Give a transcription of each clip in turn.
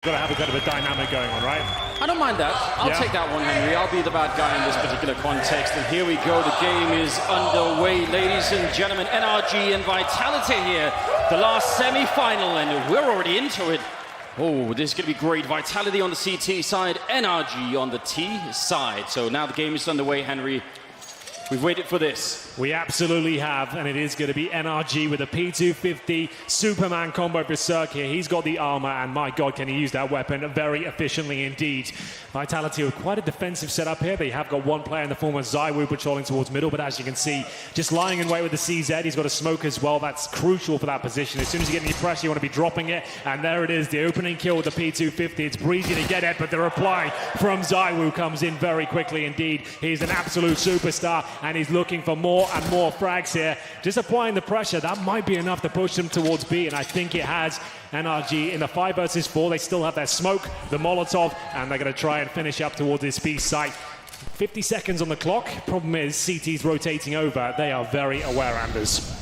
Got to have a kind of a dynamic going on, right? I don't mind that. I'll take that one, Henry. I'll be the bad guy in this particular context. And here we go. The game is underway, ladies and gentlemen. NRG and Vitality here. The last semi-final, and we're already into it. Oh, this is going to be great. Vitality on the CT side, NRG on the T side. So now the game is underway, Henry. We've waited for this. We absolutely have, and it is going to be NRG with a P250 Superman combo berserk here. He's got the armor, and my God, can he use that weapon very efficiently indeed. Vitality with quite a defensive setup here. They have got one player in the form of Zywoo patrolling towards middle, but as you can see, just lying in wait with the CZ. He's got a smoke as well. That's crucial for that position. As soon as you get any pressure, you want to be dropping it, and there it is, the opening kill with the P250. It's breezy to get it, but the reply from Zywoo comes in very quickly indeed. He's an absolute superstar, and he's looking for more and more frags here. Just applying the pressure, that might be enough to push them towards B, and I think it has. NRG in the 5 versus 4, they still have their smoke, the Molotov, and they're going to try and finish up towards this B site. 50 seconds on the clock. Problem is, CT's rotating over. They are very aware, Anders.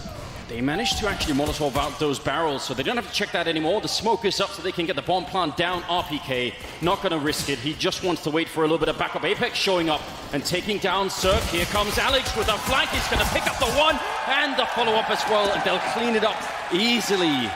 They managed to actually Molotov out those barrels, so they don't have to check that anymore. The smoke is up so they can get the bomb plant down. RPK, not going to risk it. He just wants to wait for a little bit of backup. Apex showing up and taking down Cirque. Here comes Alex with a flank. He's going to pick up the one and the follow-up as well, and they'll clean it up easily.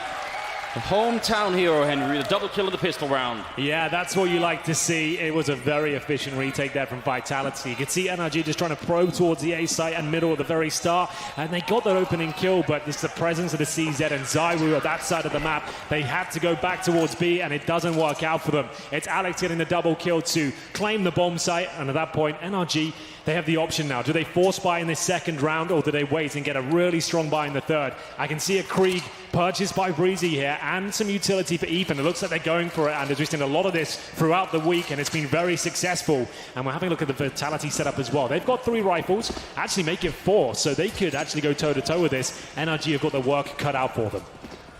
The hometown hero, Henry, the double kill of the pistol round. Yeah, that's what you like to see. It was a very efficient retake there from Vitality. You can see NRG just trying to probe towards the A site and middle at the very start, and they got that opening kill, but it's the presence of the CZ and Zywoo at that side of the map. They had to go back towards B, and it doesn't work out for them. It's Alex getting the double kill to claim the bomb site, and at that point, NRG, they have the option now. Do they force buy in this second round, or do they wait and get a really strong buy in the third? I can see a Krieg purchased by Breezy here, and some utility for Ethan. It looks like they're going for it, and we've seen a lot of this throughout the week, and it's been very successful. And we're having a look at the Vitality setup as well. They've got 3 rifles, actually make it 4, so they could actually go toe-to-toe with this. NRG have got their work cut out for them.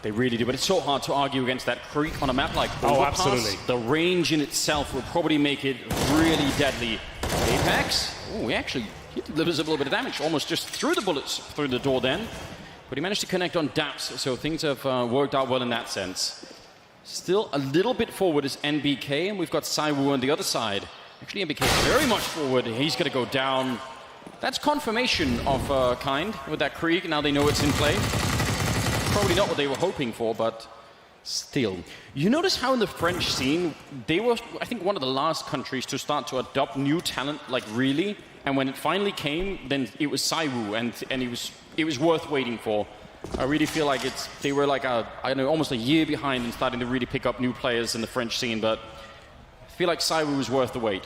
They really do, but it's so hard to argue against that creep on a map like Overpass. Oh, absolutely. The range in itself will probably make it really deadly. Apex, oh, he delivers a little bit of damage, almost just threw the bullets through the door then. But he managed to connect on Daps, so things have worked out well in that sense. Still a little bit forward is NBK, and we've got Zywoo on the other side. Actually, NBK very much forward. He's going to go down. That's confirmation of kind with that Krieg. Now they know it's in play. Probably not what they were hoping for, but still. You notice how in the French scene, they were, I think, one of the last countries to start to adopt new talent, like really. And when it finally came, then it was Zywoo, and it was worth waiting for. I really feel like they were like I don't know, almost a year behind in starting to really pick up new players in the French scene, but I feel like Zywoo was worth the wait.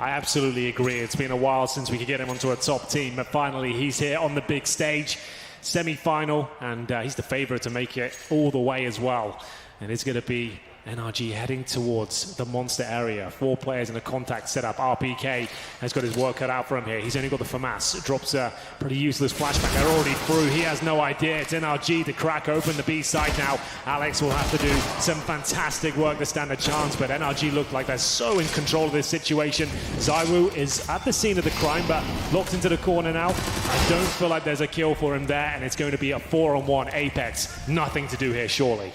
I absolutely agree. It's been a while since we could get him onto a top team, but finally he's here on the big stage. Semi-final, and he's the favorite to make it all the way as well. And it's going to be NRG heading towards the monster area. 4 players in a contact setup. RPK has got his work cut out for him here. He's only got the FAMAS. Drops a pretty useless flashback. They're already through. He has no idea. It's NRG to crack open the B side now. Alex will have to do some fantastic work to stand a chance, but NRG look like they're so in control of this situation. Zywoo is at the scene of the crime, but locked into the corner now. I don't feel like there's a kill for him there, and it's going to be a 4-on-1 Apex. Nothing to do here, surely.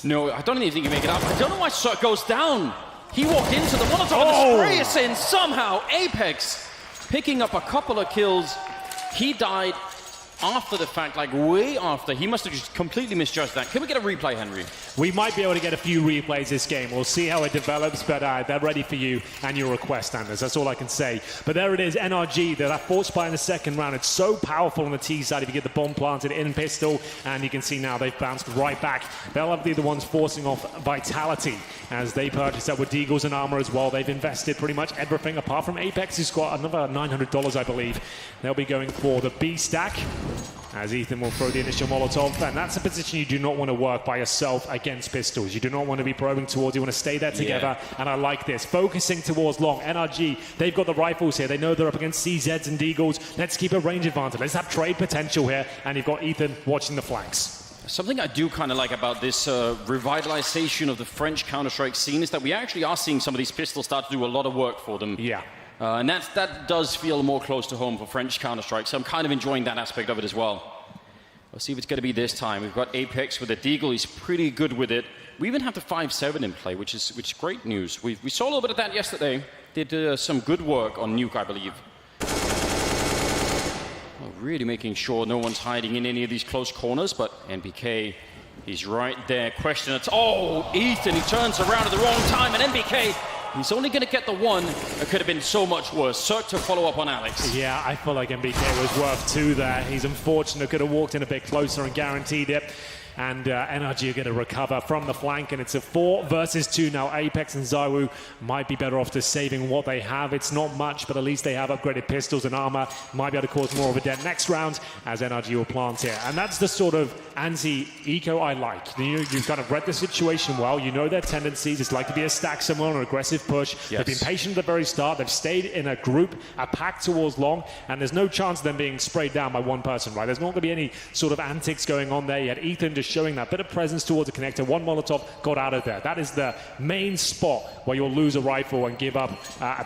No, I don't even think he can make it up. I don't know why Cirque goes down. He walked into the Molotov and the spray is in. Somehow, Apex picking up a couple of kills. He died after the fact, like way after. He must have just completely misjudged that. Can we get a replay, Henry? We might be able to get a few replays this game. We'll see how it develops, but they're ready for you and your request, Anders. That's all I can say. But there it is, NRG. They're that force buy in the second round. It's so powerful on the T side if you get the bomb planted in pistol, and you can see now they've bounced right back. They'll be the ones forcing off Vitality as they purchase that with Deagles and armor as well. They've invested pretty much everything apart from Apex, who's got another $900, I believe. They'll be going for the B stack, as Ethan will throw the initial Molotov, and that's a position you do not want to work by yourself against pistols. You do not want to be probing towards, you want to stay there together, and I like this. Focusing towards long. NRG, they've got the rifles here. They know they're up against CZs and Deagles. Let's keep a range advantage. Let's have trade potential here, and you've got Ethan watching the flanks. Something I do kind of like about this revitalization of the French Counter-Strike scene is that we actually are seeing some of these pistols start to do a lot of work for them. Yeah. And that does feel more close to home for French Counter-Strike, so I'm kind of enjoying that aspect of it as well. Let's see if it's going to be this time. We've got Apex with a Deagle. He's pretty good with it. We even have the 5-7 in play, which is great news. We saw a little bit of that yesterday. Did some good work on Nuke, I believe. Well, really making sure no one's hiding in any of these close corners, but NBK, he's right there. Question, it's, oh, Ethan, he turns around at the wrong time, and NBK, he's only going to get the one. It could have been so much worse. Cirque to follow up on Alex. Yeah, I feel like NBK was worth 2 there. He's unfortunate, could have walked in a bit closer and guaranteed it. And NRG are going to recover from the flank, and it's a 4 versus 2 now. Apex and ZywOo might be better off just saving what they have. It's not much, but at least they have upgraded pistols and armor. Might be able to cause more of a dent next round as NRG will plant here. And that's the sort of anti-eco I like. You've kind of read the situation well. You know their tendencies. It's like to be a stack somewhere on an aggressive push. Yes. They've been patient at the very start. They've stayed in a group, a pack towards long, and there's no chance of them being sprayed down by one person, right? There's not going to be any sort of antics going on there. You had Ethan just showing that bit of presence towards the connector. One Molotov got out of there. That is the main spot where you'll lose a rifle and give up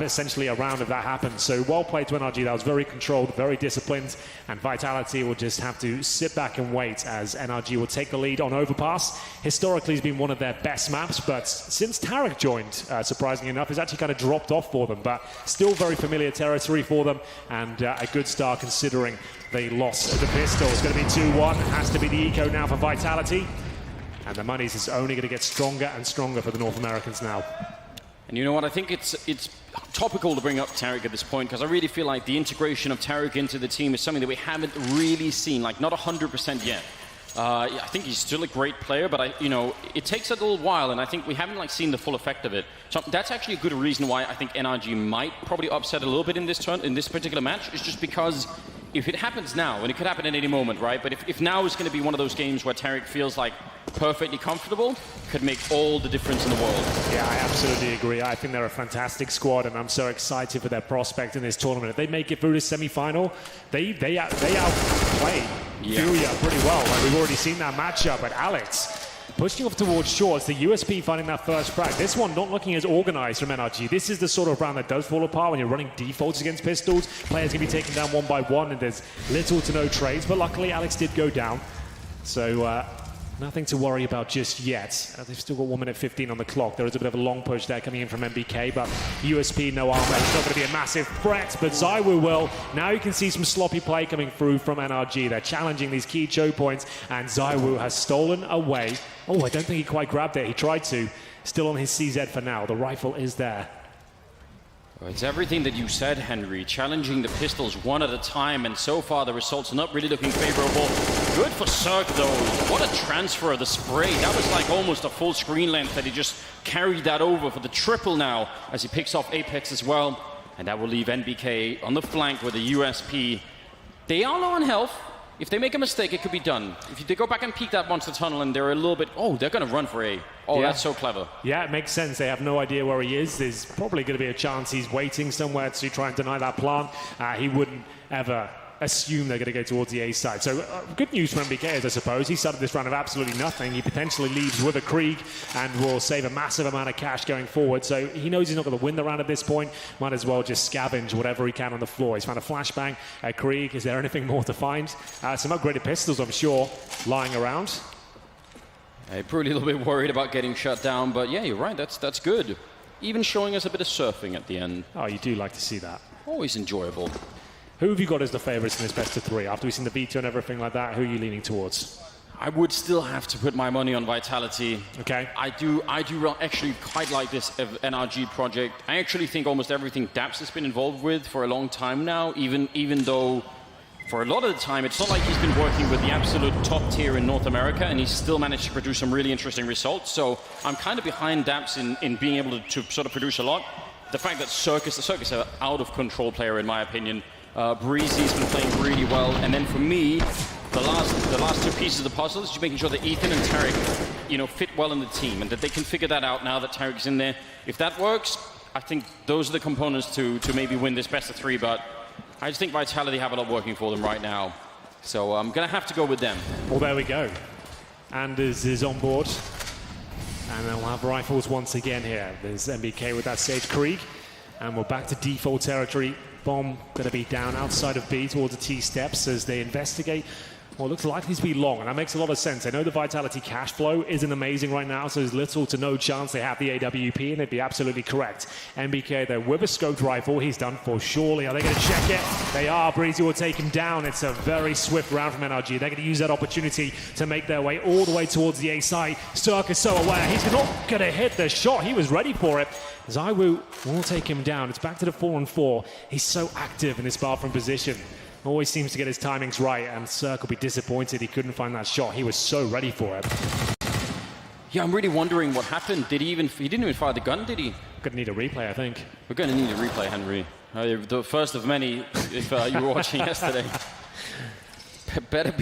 essentially a round if that happens. So well played to NRG. That was very controlled, very disciplined, and Vitality will just have to sit back and wait as NRG will take the lead on Overpass. Historically, it's been one of their best maps, but since Tarek joined, surprisingly enough, it's actually kind of dropped off for them, but still very familiar territory for them, and a good start considering they lost the pistol. It's going to be 2-1. It has to be the eco now for Vitality. And the monies is only going to get stronger and stronger for the North Americans now. And you know what? I think it's topical to bring up Tarek at this point, because I really feel like the integration of Tarek into the team is something that we haven't really seen, like not 100% yet. I think he's still a great player, but it takes a little while, and I think we haven't seen the full effect of it. So that's actually a good reason why I think NRG might probably upset a little bit in this particular match. Is just because if it happens now, and it could happen at any moment, right? But if now is going to be one of those games where Tarek feels like perfectly comfortable, could make all the difference in the world. Yeah, I absolutely agree. I think they're a fantastic squad, and I'm so excited for their prospect in this tournament. If they make it through the semi-final, they outplay Furia pretty well. Like, we've already seen that matchup, but Alex pushing off towards short. It's the USP finding that first frag. This one not looking as organized from NRG. This is the sort of round that does fall apart when you're running defaults against pistols. Players can be taken down one by one, and there's little to no trades, but luckily Alex did go down. So nothing to worry about just yet. They've still got 1 minute 15 on the clock. There is a bit of a long push there coming in from MBK, but USP, no armor. It's not going to be a massive threat, but ZywOo will. Now you can see some sloppy play coming through from NRG. They're challenging these key choke points, and ZywOo has stolen away. Oh, I don't think he quite grabbed it. He tried to. Still on his CZ for now. The rifle is there. It's everything that you said, Henry. Challenging the pistols one at a time, and so far the results are not really looking favorable. Good for Cirque, though. What a transfer of the spray. That was like almost a full screen length that he just carried that over for the triple now as he picks off Apex as well. And that will leave NBK on the flank with a USP. They are low on health. If they make a mistake, it could be done. If they go back and peek that monster tunnel and they're a little bit... Oh, they're going to run for A. Oh, yeah. That's so clever. Yeah, it makes sense. They have no idea where he is. There's probably going to be a chance he's waiting somewhere to try and deny that plant. He wouldn't ever assume they're going to go towards the A side. So good news for MBK, I suppose. He started this round of absolutely nothing. He potentially leaves with a Krieg and will save a massive amount of cash going forward. So he knows he's not going to win the round at this point. Might as well just scavenge whatever he can on the floor. He's found a flashbang, a Krieg. Is there anything more to find? Some upgraded pistols, I'm sure, lying around. Probably a little bit worried about getting shut down, but yeah, you're right. That's good. Even showing us a bit of surfing at the end. Oh, you do like to see that. Always enjoyable. Who have you got as the favourites in this best of 3? After we've seen the veto and everything like that, who are you leaning towards? I would still have to put my money on Vitality. Okay. I do actually quite like this NRG project. I actually think almost everything Daps has been involved with for a long time now, even though for a lot of the time it's not like he's been working with the absolute top tier in North America, and he's still managed to produce some really interesting results. So I'm kind of behind Daps in being able to sort of produce a lot. The fact that Cirque is an out-of-control player, in my opinion. Breezy's been playing really well, and then for me, the last 2 pieces of the puzzle is just making sure that Ethan and Tarek, fit well in the team, and that they can figure that out now that Tarek's in there. If that works, I think those are the components to maybe win this best of 3. But I just think Vitality have a lot working for them right now, so I'm gonna have to go with them. Well, there we go. Anders is on board, and then we'll have rifles once again here. There's MBK with that Sage Krieg, and we're back to default territory. Bomb going to be down outside of B towards the T steps as they investigate Well, it looks likely to be long, and that makes a lot of sense. I know the Vitality cash flow isn't amazing right now, so there's little to no chance they have the AWP, and they'd be absolutely correct. NBK, though, with a scoped rifle, he's done for surely. Are they going to check it? They are. Breezy will take him down. It's a very swift round from NRG. They're going to use that opportunity to make their way all the way towards the A site. Cirque is so aware. He's not going to hit the shot. He was ready for it. ZywOo will take him down. It's back to the 4-on-4. He's so active in this bathroom position. Always seems to get his timings right, and Cirque will be disappointed he couldn't find that shot. He was so ready for it. Yeah, I'm really wondering what happened. He didn't even fire the gun, did he? Gonna need a replay, I think. We're gonna need a replay, Henry. The first of many, if you were watching yesterday. Better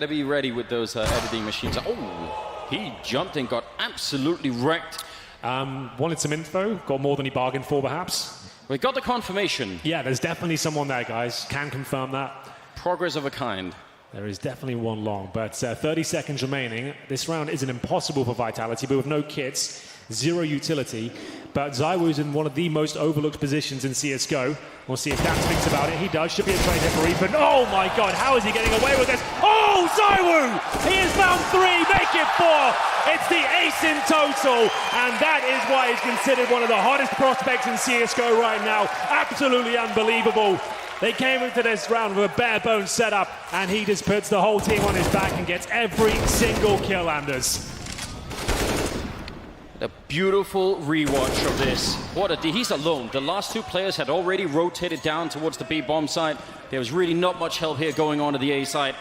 be ready with those editing machines. Oh, he jumped and got absolutely wrecked. Wanted some info, got more than he bargained for, perhaps. We got the confirmation. Yeah, there's definitely someone there, guys. Can confirm that. Progress of a kind. There is definitely one long, but 30 seconds remaining. This round isn't impossible for Vitality, but with no kits, zero utility. But ZywOo's in one of the most overlooked positions in CSGO. We'll see if Dan thinks about it. He does. Should be a trade hit for Ethan. Oh my God, how is he getting away with this? Oh, ZywOo! He has found 3, make it 4. It's the ace in total, and that is why he's considered one of the hottest prospects in CSGO right now. Absolutely unbelievable. They came into this round with a bare bones setup, and he just puts the whole team on his back and gets every single kill, Anders. A beautiful rewatch of this. He's alone. The last 2 players had already rotated down towards the B bomb site. There was really not much help here going on at the A site.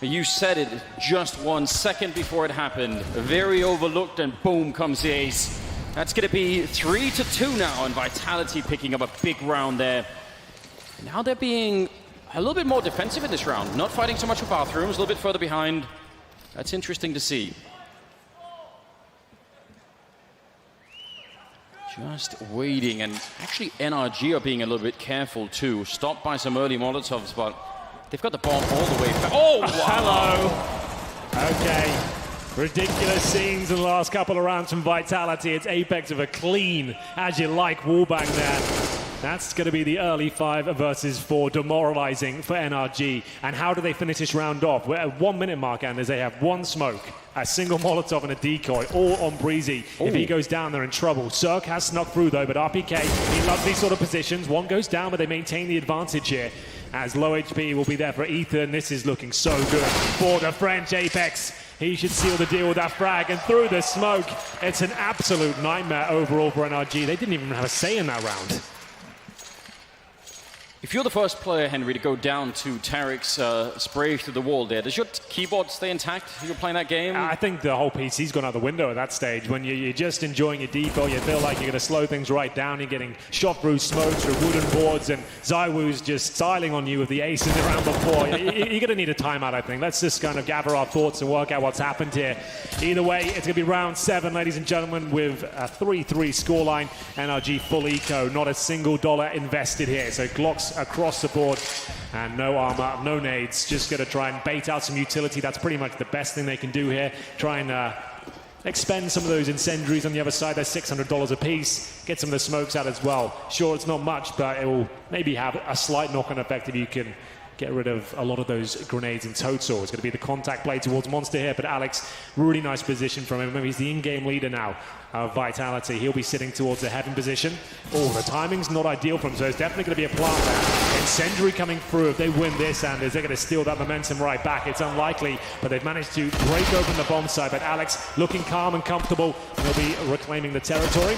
You said it just 1 second before it happened. Very overlooked, and boom comes the ace. That's going to be 3-2 now, and Vitality picking up a big round there. Now they're being a little bit more defensive in this round. Not fighting so much for bathrooms, a little bit further behind. That's interesting to see. Just waiting, and actually NRG are being a little bit careful too. Stopped by some early Molotovs, but they've got the bomb all the way back. Oh, wow. Hello. Okay. Ridiculous scenes in the last couple of rounds from Vitality. It's apex of a clean, as you like, wallbang there. That's going to be the early 5 versus 4, demoralizing for NRG. And how do they finish this round off? We're at 1 minute mark, Anders. They have 1 smoke, a single Molotov and a decoy, all on Breezy. Ooh. If he goes down, they're in trouble. Cirque has snuck through, though, but RPK, he loves these sort of positions. 1 goes down, but they maintain the advantage here. As low HP will be there for Ethan. This is looking so good for the French Apex. He should seal the deal with that frag, and through the smoke. It's an absolute nightmare overall for NRG. They didn't even have a say in that round. If you're the first player, Henry, to go down to Tarek's spray through the wall there, does your keyboard stay intact if you're playing that game? I think the whole PC's gone out the window at that stage. When you're just enjoying your depot, you feel like you're going to slow things right down. You're getting shot through smoke, through wooden boards, and ZywOo's just styling on you with the ace in the round before. You're going to need a timeout, I think. Let's just kind of gather our thoughts and work out what's happened here. Either way, it's going to be round 7, ladies and gentlemen, with a 3-3 scoreline. NRG full eco, not a single dollar invested here. So Glocks across the board, and no armor, no nades. Just going to try and bait out some utility. That's pretty much the best thing they can do here. Try and expend some of those incendiaries on the other side. They're $600 a piece. Get some of the smokes out as well. Sure, it's not much, but it will maybe have a slight knock-on effect if you can get rid of a lot of those grenades in total. It's going to be the contact play towards Monster here, but Alex, really nice position from him. Remember, he's the in-game leader now of Vitality. He'll be sitting towards the heaven position. Oh, the timing's not ideal for him, so it's definitely going to be a plant there. Incendiary coming through. If they win this, Anders, they're going to steal that momentum right back. It's unlikely, but they've managed to break open the bomb side. But Alex looking calm and comfortable. He'll be reclaiming the territory.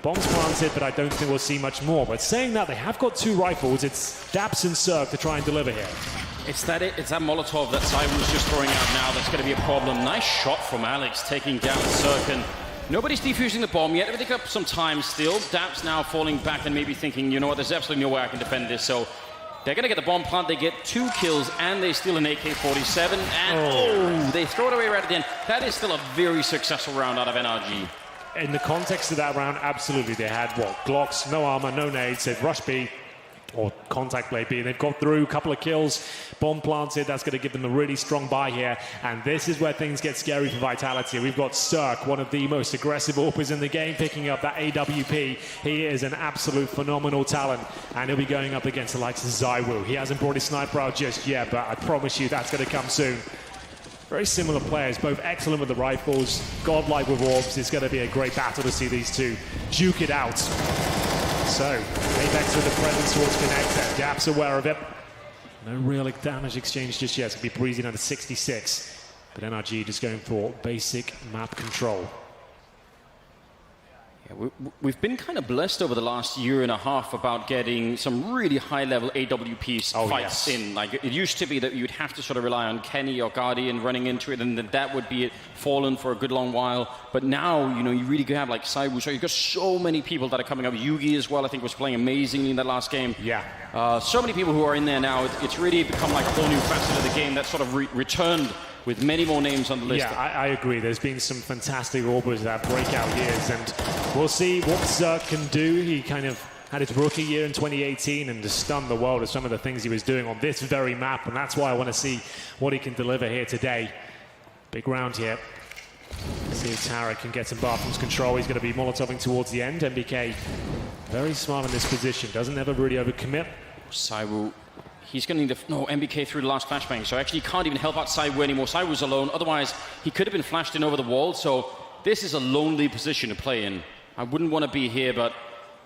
Bombs planted, but I don't think we'll see much more. But saying that, they have got 2 rifles. It's Daps and Cirque to try and deliver here. It's that Molotov that ZywOo's just throwing out now that's going to be a problem. Nice shot from Alex, taking down Cirque. And nobody's defusing the bomb yet. They've got some time still. Daps now falling back and maybe thinking, you know what, there's absolutely no way I can defend this. So they're going to get the bomb plant. They get 2 kills, and they steal an AK-47. And they throw it away right at the end. That is still a very successful round out of NRG. In the context of that round, absolutely. They had, what, Glocks, no armor, no nades. They've rushed B. or contact play B. They've got through a couple of kills, bomb planted. That's going to give them a really strong buy here. And this is where things get scary for Vitality. We've got Cirque, one of the most aggressive AWPers in the game, picking up that AWP. He is an absolute phenomenal talent, and he'll be going up against the likes of ZywOo. He hasn't brought his sniper out just yet, but I promise you that's going to come soon. Very similar players, both excellent with the rifles, godlike with orbs. It's going to be a great battle to see these two duke it out. So, Apex with the presence towards Connector. Jap's aware of it. No real damage exchange just yet. It's going to be breezing under 66. But NRG just going for basic map control. Yeah, we've been kind of blessed over the last year and a half about getting some really high-level AWP fights in. Like, it used to be that you'd have to sort of rely on Kenny or Guardian running into it, and that would be it, fallen for a good long while. But now, you know, you really have like ZywOo. So you've got so many people that are coming up. Yugi as well, I think, was playing amazingly in that last game. Yeah. So many people who are in there now. It's really become like a whole new facet of the game that's sort of returned with many more names on the list. Yeah, I agree. There's been some fantastic AWPers that have breakout years, and we'll see what Zerk can do. He kind of had his rookie year in 2018 and just stunned the world with some of the things he was doing on this very map, and that's why I want to see what he can deliver here today. Big round here. See if Tara can get some bathrooms control. He's going to be molotoving towards the end. MBK very smart in this position. Doesn't ever really overcommit. ZywOo. He's going to need no MBK through the last flashbang, so actually he can't even help out ZywOo anymore. ZywOo's alone, otherwise he could have been flashed in over the wall, so this is a lonely position to play in. I wouldn't want to be here, but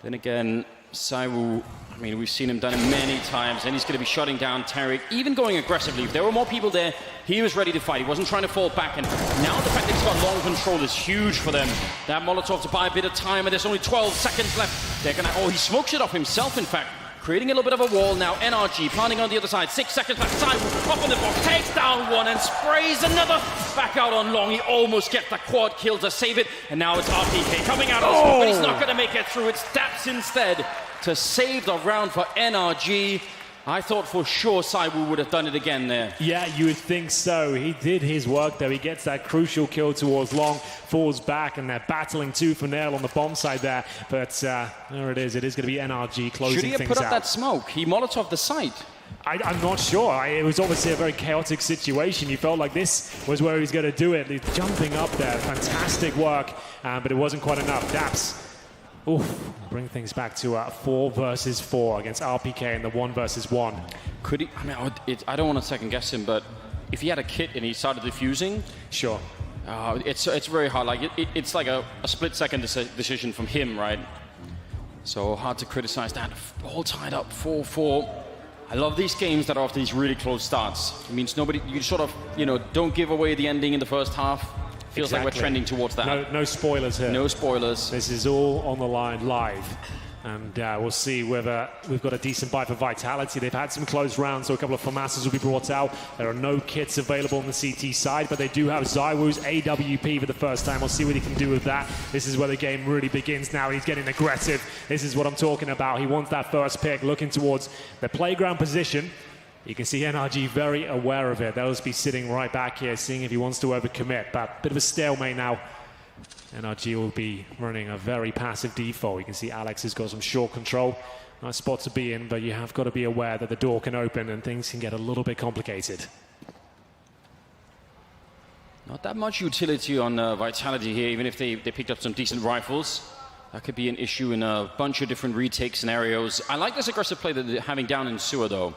then again, ZywOo, I mean, we've seen him done it many times, and he's going to be shutting down Tariq, even going aggressively. If there were more people there, he was ready to fight. He wasn't trying to fall back, and now the fact that he's got long control is huge for them. That Molotov to buy a bit of time, and there's only 12 seconds left. They're going to, oh, he smokes it off himself, in fact. Creating a little bit of a wall now. NRG planning on the other side. 6 seconds left. ZywOo up on the box. Takes down one and sprays another. Back out on long. He almost gets the quad kill to save it. And now it's RPK coming out of the smoke, but he's not going to make it through. It's Daps instead to save the round for NRG. I thought for sure ZywOo would have done it again there. Yeah, you would think so. He did his work though. He gets that crucial kill towards long, falls back, and they're battling tooth and nail on the bomb side there. But there it is. It is going to be NRG closing things out. Should he have put up that smoke? He Molotov the site. I'm not sure. It was obviously a very chaotic situation. You felt like this was where he was going to do it. He's jumping up there. Fantastic work, but it wasn't quite enough. Daps. Oof, bring things back to 4 versus 4 against RPK in the 1 versus 1. Could he? I mean, I don't want to second guess him, but if he had a kit and he started defusing, sure. It's very hard. Like it's like a split-second decision from him, right? So hard to criticize that. All tied up 4-4. I love these games that are after these really close starts. It means nobody. You sort of, you know, don't give away the ending in the first half. Feels like we're trending towards that. No spoilers here. No spoilers. This is all on the line live. And we'll see whether we've got a decent buy for Vitality. They've had some close rounds, so a couple of FAMASs will be brought out. There are no kits available on the CT side, but they do have ZywOo's AWP for the first time. We'll see what he can do with that. This is where the game really begins now. He's getting aggressive. This is what I'm talking about. He wants that first pick, looking towards the playground position. You can see NRG very aware of it. They'll just be sitting right back here, seeing if he wants to overcommit. But a bit of a stalemate now. NRG will be running a very passive default. You can see Alex has got some short control. Nice spot to be in, but you have got to be aware that the door can open and things can get a little bit complicated. Not that much utility on Vitality here, even if they picked up some decent rifles. That could be an issue in a bunch of different retake scenarios. I like this aggressive play that they're having down in sewer, though.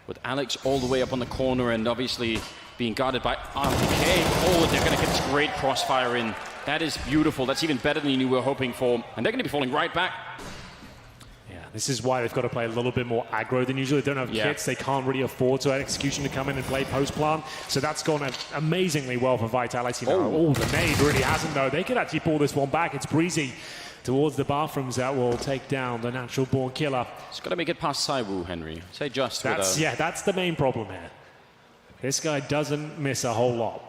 With Alex all the way up on the corner and obviously being guarded by RPK. Oh, they're going to get this great crossfire in. That is beautiful. That's even better than you were hoping for. And they're going to be falling right back. Yeah, this is why they've got to play a little bit more aggro than usually. They don't have kits. They can't really afford to have Execution to come in and play post-plan. So that's gone amazingly well for Vitality now. Oh, the nade really hasn't, though. They could actually pull this one back. It's breezy towards the bathrooms that will take down the natural born killer. It's got to make it past ZywOo, Henry. Say just that's, yeah, that's the main problem here. This guy doesn't miss a whole lot.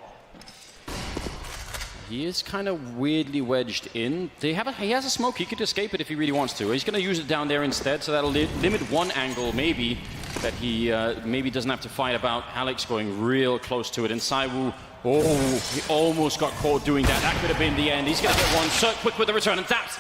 He is kind of weirdly wedged in. He has a smoke. He could escape it if he really wants to. He's going to use it down there instead, so that'll limit one angle maybe that he maybe doesn't have to fight about. Alex going real close to it, and ZywOo, oh, he almost got caught doing that. That could have been the end. He's going to get one. So quick with the return, and Daps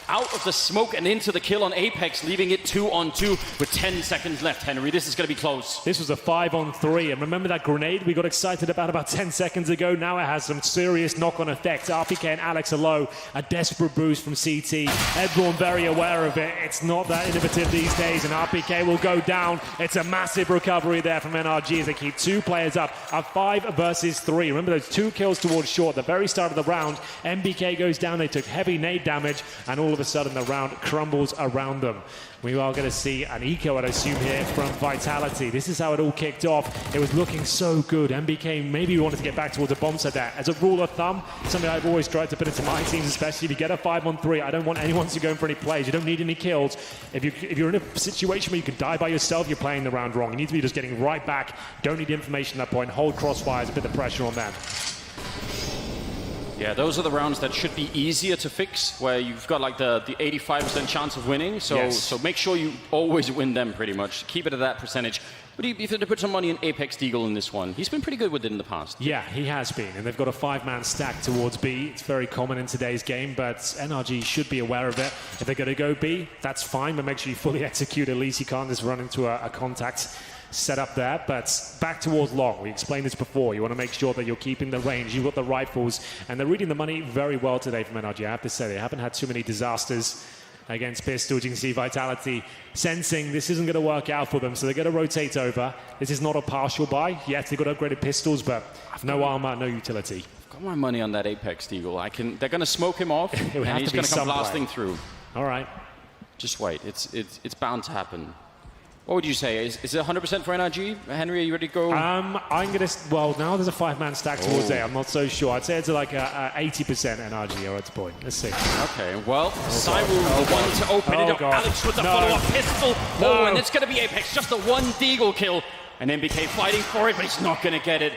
out of the smoke and into the kill on Apex, leaving it 2-on-2 with 10 seconds left, Henry. This is going to be close. This was a 5-on-3, and remember that grenade we got excited about 10 seconds ago? Now it has some serious knock-on effects. RPK and Alex are low. A desperate boost from CT. Edborn very aware of it. It's not that innovative these days, and RPK will go down. It's a massive recovery there from NRG as they keep 2 players up. A 5 versus 3. Remember those 2 kills towards short at the very start of the round. MBK goes down. They took heavy nade damage, and all of a sudden the round crumbles around them. We are going to see an eco, I'd assume, here from Vitality. This is how it all kicked off. It was looking so good. MBK maybe wanted to get back towards a bomb set there. As a rule of thumb, something I've always tried to put into my teams, especially if you get a 5-on-3, I don't want anyone to go in for any plays. You don't need any kills. If you're in a situation where you can die by yourself, you're playing the round wrong. You need to be just getting right back. Don't need information at that point. Hold crossfires, a bit of pressure on them. Yeah, those are the rounds that should be easier to fix, where you've got like the 85% chance of winning. So make sure you always win them pretty much. Keep it at that percentage. But if you had to put some money in Apex Deagle in this one, he's been pretty good with it in the past. Yeah, he has been. And they've got a 5-man stack towards B. It's very common in today's game, but NRG should be aware of it. If they're going to go B, that's fine, but make sure you fully execute. At least you can't just run into a contact set up there. But back towards long, we explained this before. You want to make sure that you're keeping the range. You've got the rifles, and they're reading the money very well today from NRG. I have to say, they haven't had too many disasters against pistols. You can see Vitality sensing this isn't going to work out for them, so they're going to rotate over. This is not a partial buy. Yes, they've got upgraded pistols, but no armor, no utility. I've got my money on that Apex Deagle. They're going to smoke him off, and he's going to come blasting through. All right. Just wait. It's bound to happen. What would you say? Is it 100% for NRG? Henry, are you ready to go? I'm going to... Well, now there's a 5-man stack towards A. I'm not so sure. I'd say it's like a 80% NRG at this point. Let's see. Okay, well, Cyril, the one to open it up. God. Alex with the follow-up pistol. Oh, and it's going to be Apex. Just the one Deagle kill. And MBK fighting for it, but he's not going to get it.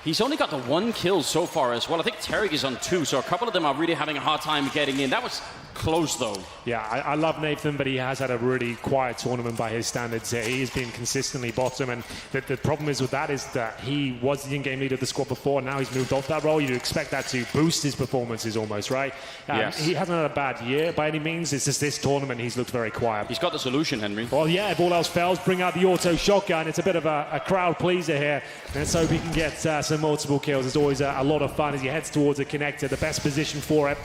He's only got the 1 kill so far as well. I think Tarek is on 2, so a couple of them are really having a hard time getting in. That was close, though. Yeah, I love Nathan, but he has had a really quiet tournament by his standards. He has been consistently bottom, and the problem is with that is that he was the in-game leader of the squad before, and now he's moved off that role. You'd expect that to boost his performances almost, right? Yes. He hasn't had a bad year by any means. It's just this tournament he's looked very quiet. He's got the solution, Henry. Well, yeah, if all else fails, bring out the auto shotgun. It's a bit of a crowd pleaser here. Let's hope he can get some multiple kills. It's always a lot of fun as he heads towards a connector, the best position for it.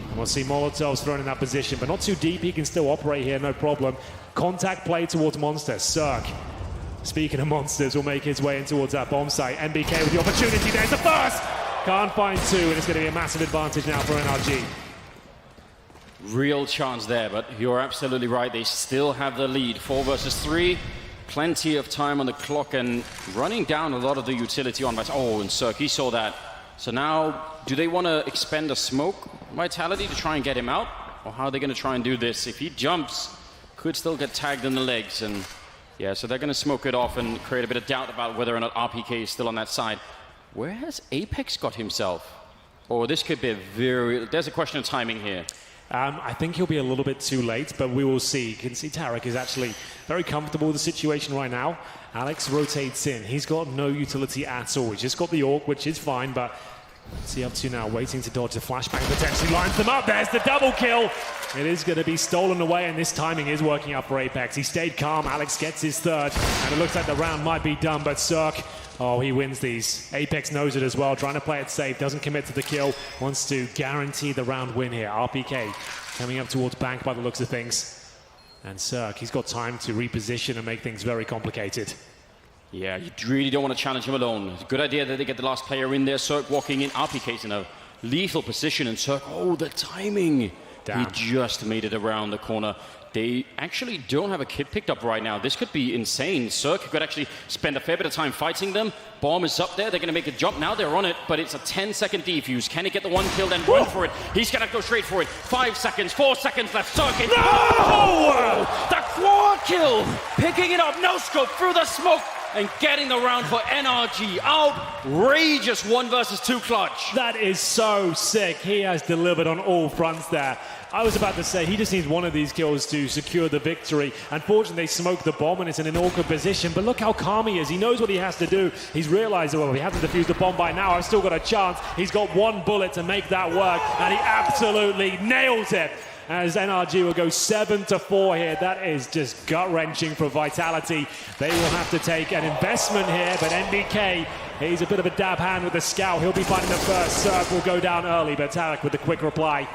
And we'll see Molotovs thrown in that position, but not too deep. He can still operate here, no problem. Contact play towards Monster. Cirque, speaking of monsters, will make his way in towards that bomb site. MBK with the opportunity. There's the first! Can't find 2, and it's going to be a massive advantage now for NRG. Real chance there, but you're absolutely right. They still have the lead. 4 versus 3. Plenty of time on the clock and running down a lot of the utility on. Oh, and Cirque, he saw that. So now, do they want to expend a smoke Vitality to try and get him out? Or how are they going to try and do this? If he jumps, could still get tagged in the legs. And yeah, so they're going to smoke it off and create a bit of doubt about whether or not RPK is still on that side. Where has Apex got himself? Oh, this could be a very... There's a question of timing here. I think he'll be a little bit too late, but we will see. You can see Tarek is actually very comfortable with the situation right now. Alex rotates in. He's got no utility at all. He's just got the AWP, which is fine, but what's he up to now? Waiting to dodge the flashbang, potentially lines them up. There's the double kill. It is going to be stolen away, and this timing is working out for Apex. He stayed calm. Alex gets his 3rd, and it looks like the round might be done, but Cirque, oh, he wins these. Apex knows it as well, trying to play it safe, doesn't commit to the kill, wants to guarantee the round win here. RPK coming up towards Bank by the looks of things. And Cirque, he's got time to reposition and make things very complicated. Yeah, you really don't want to challenge him alone. It's a good idea that they get the last player in there. Cirque walking in. RPK's in a lethal position, and Cirque, oh, the timing. Damn. He just made it around the corner. They actually don't have a kid picked up right now. This could be insane. Cirque could actually spend a fair bit of time fighting them. Bomb is up there. They're going to make a jump. Now they're on it, but it's a 10-second defuse. Can he get the 1 kill, then run for it? He's going to go straight for it. 5 seconds, 4 seconds left. Cirque. No! Oh! The quad kill! Picking it up. No scope through the smoke. and getting the round for NRG. Outrageous 1 versus 2 clutch. That is so sick. He has delivered on all fronts there. I was about to say, he just needs one of these kills to secure the victory. Unfortunately, they smoked the bomb and it's in an awkward position, but look how calm he is. He knows what he has to do. He's realized, well, he hasn't defused the bomb by now. I've still got a chance. He's got 1 bullet to make that work, and he absolutely nails it. As NRG will go 7-4 here. That is just gut-wrenching for Vitality. They will have to take an investment here, but NBK, he's a bit of a dab hand with the scout. He'll be finding the first. Surf will go down early, but Tarek with the quick reply.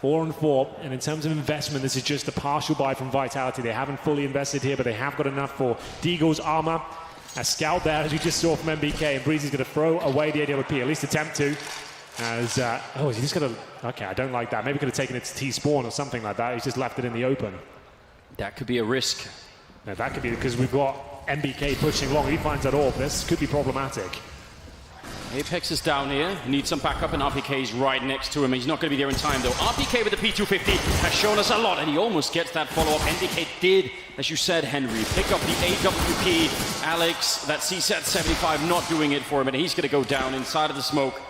4-4, and in terms of investment, this is just a partial buy from Vitality. They haven't fully invested here, but they have got enough for Deagle's armor. A scout there, as we just saw from MBK, and Breezy's going to throw away the AWP, at least attempt to. As, he's just going to, okay, I don't like that. Maybe could have taken it to T-spawn or something like that. He's just left it in the open. That could be a risk. Now, that could be, because we've got MBK pushing long. He finds that orb. This could be problematic. Apex is down here. He needs some backup, and RPK is right next to him. He's not going to be there in time, though. RPK with the P250 has shown us a lot, and he almost gets that follow-up. NBK did, as you said, Henry, pick up the AWP. Alex, that CSAT 75, not doing it for him, and he's going to go down inside of the smoke.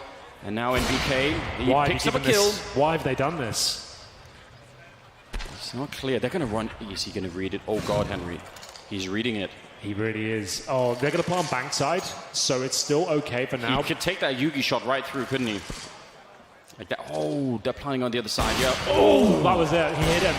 And now NBK, he picks up a kill. Why have they done this? It's not clear. They're going to run. Is he going to read it? Oh, God, Henry. He's reading it. He really is. Oh, they're going to play on bankside, so it's still okay for now. He could take that Yugi shot right through, couldn't he? Like that. Oh, they're playing on the other side. Yeah. Oh, that was it. He hit him.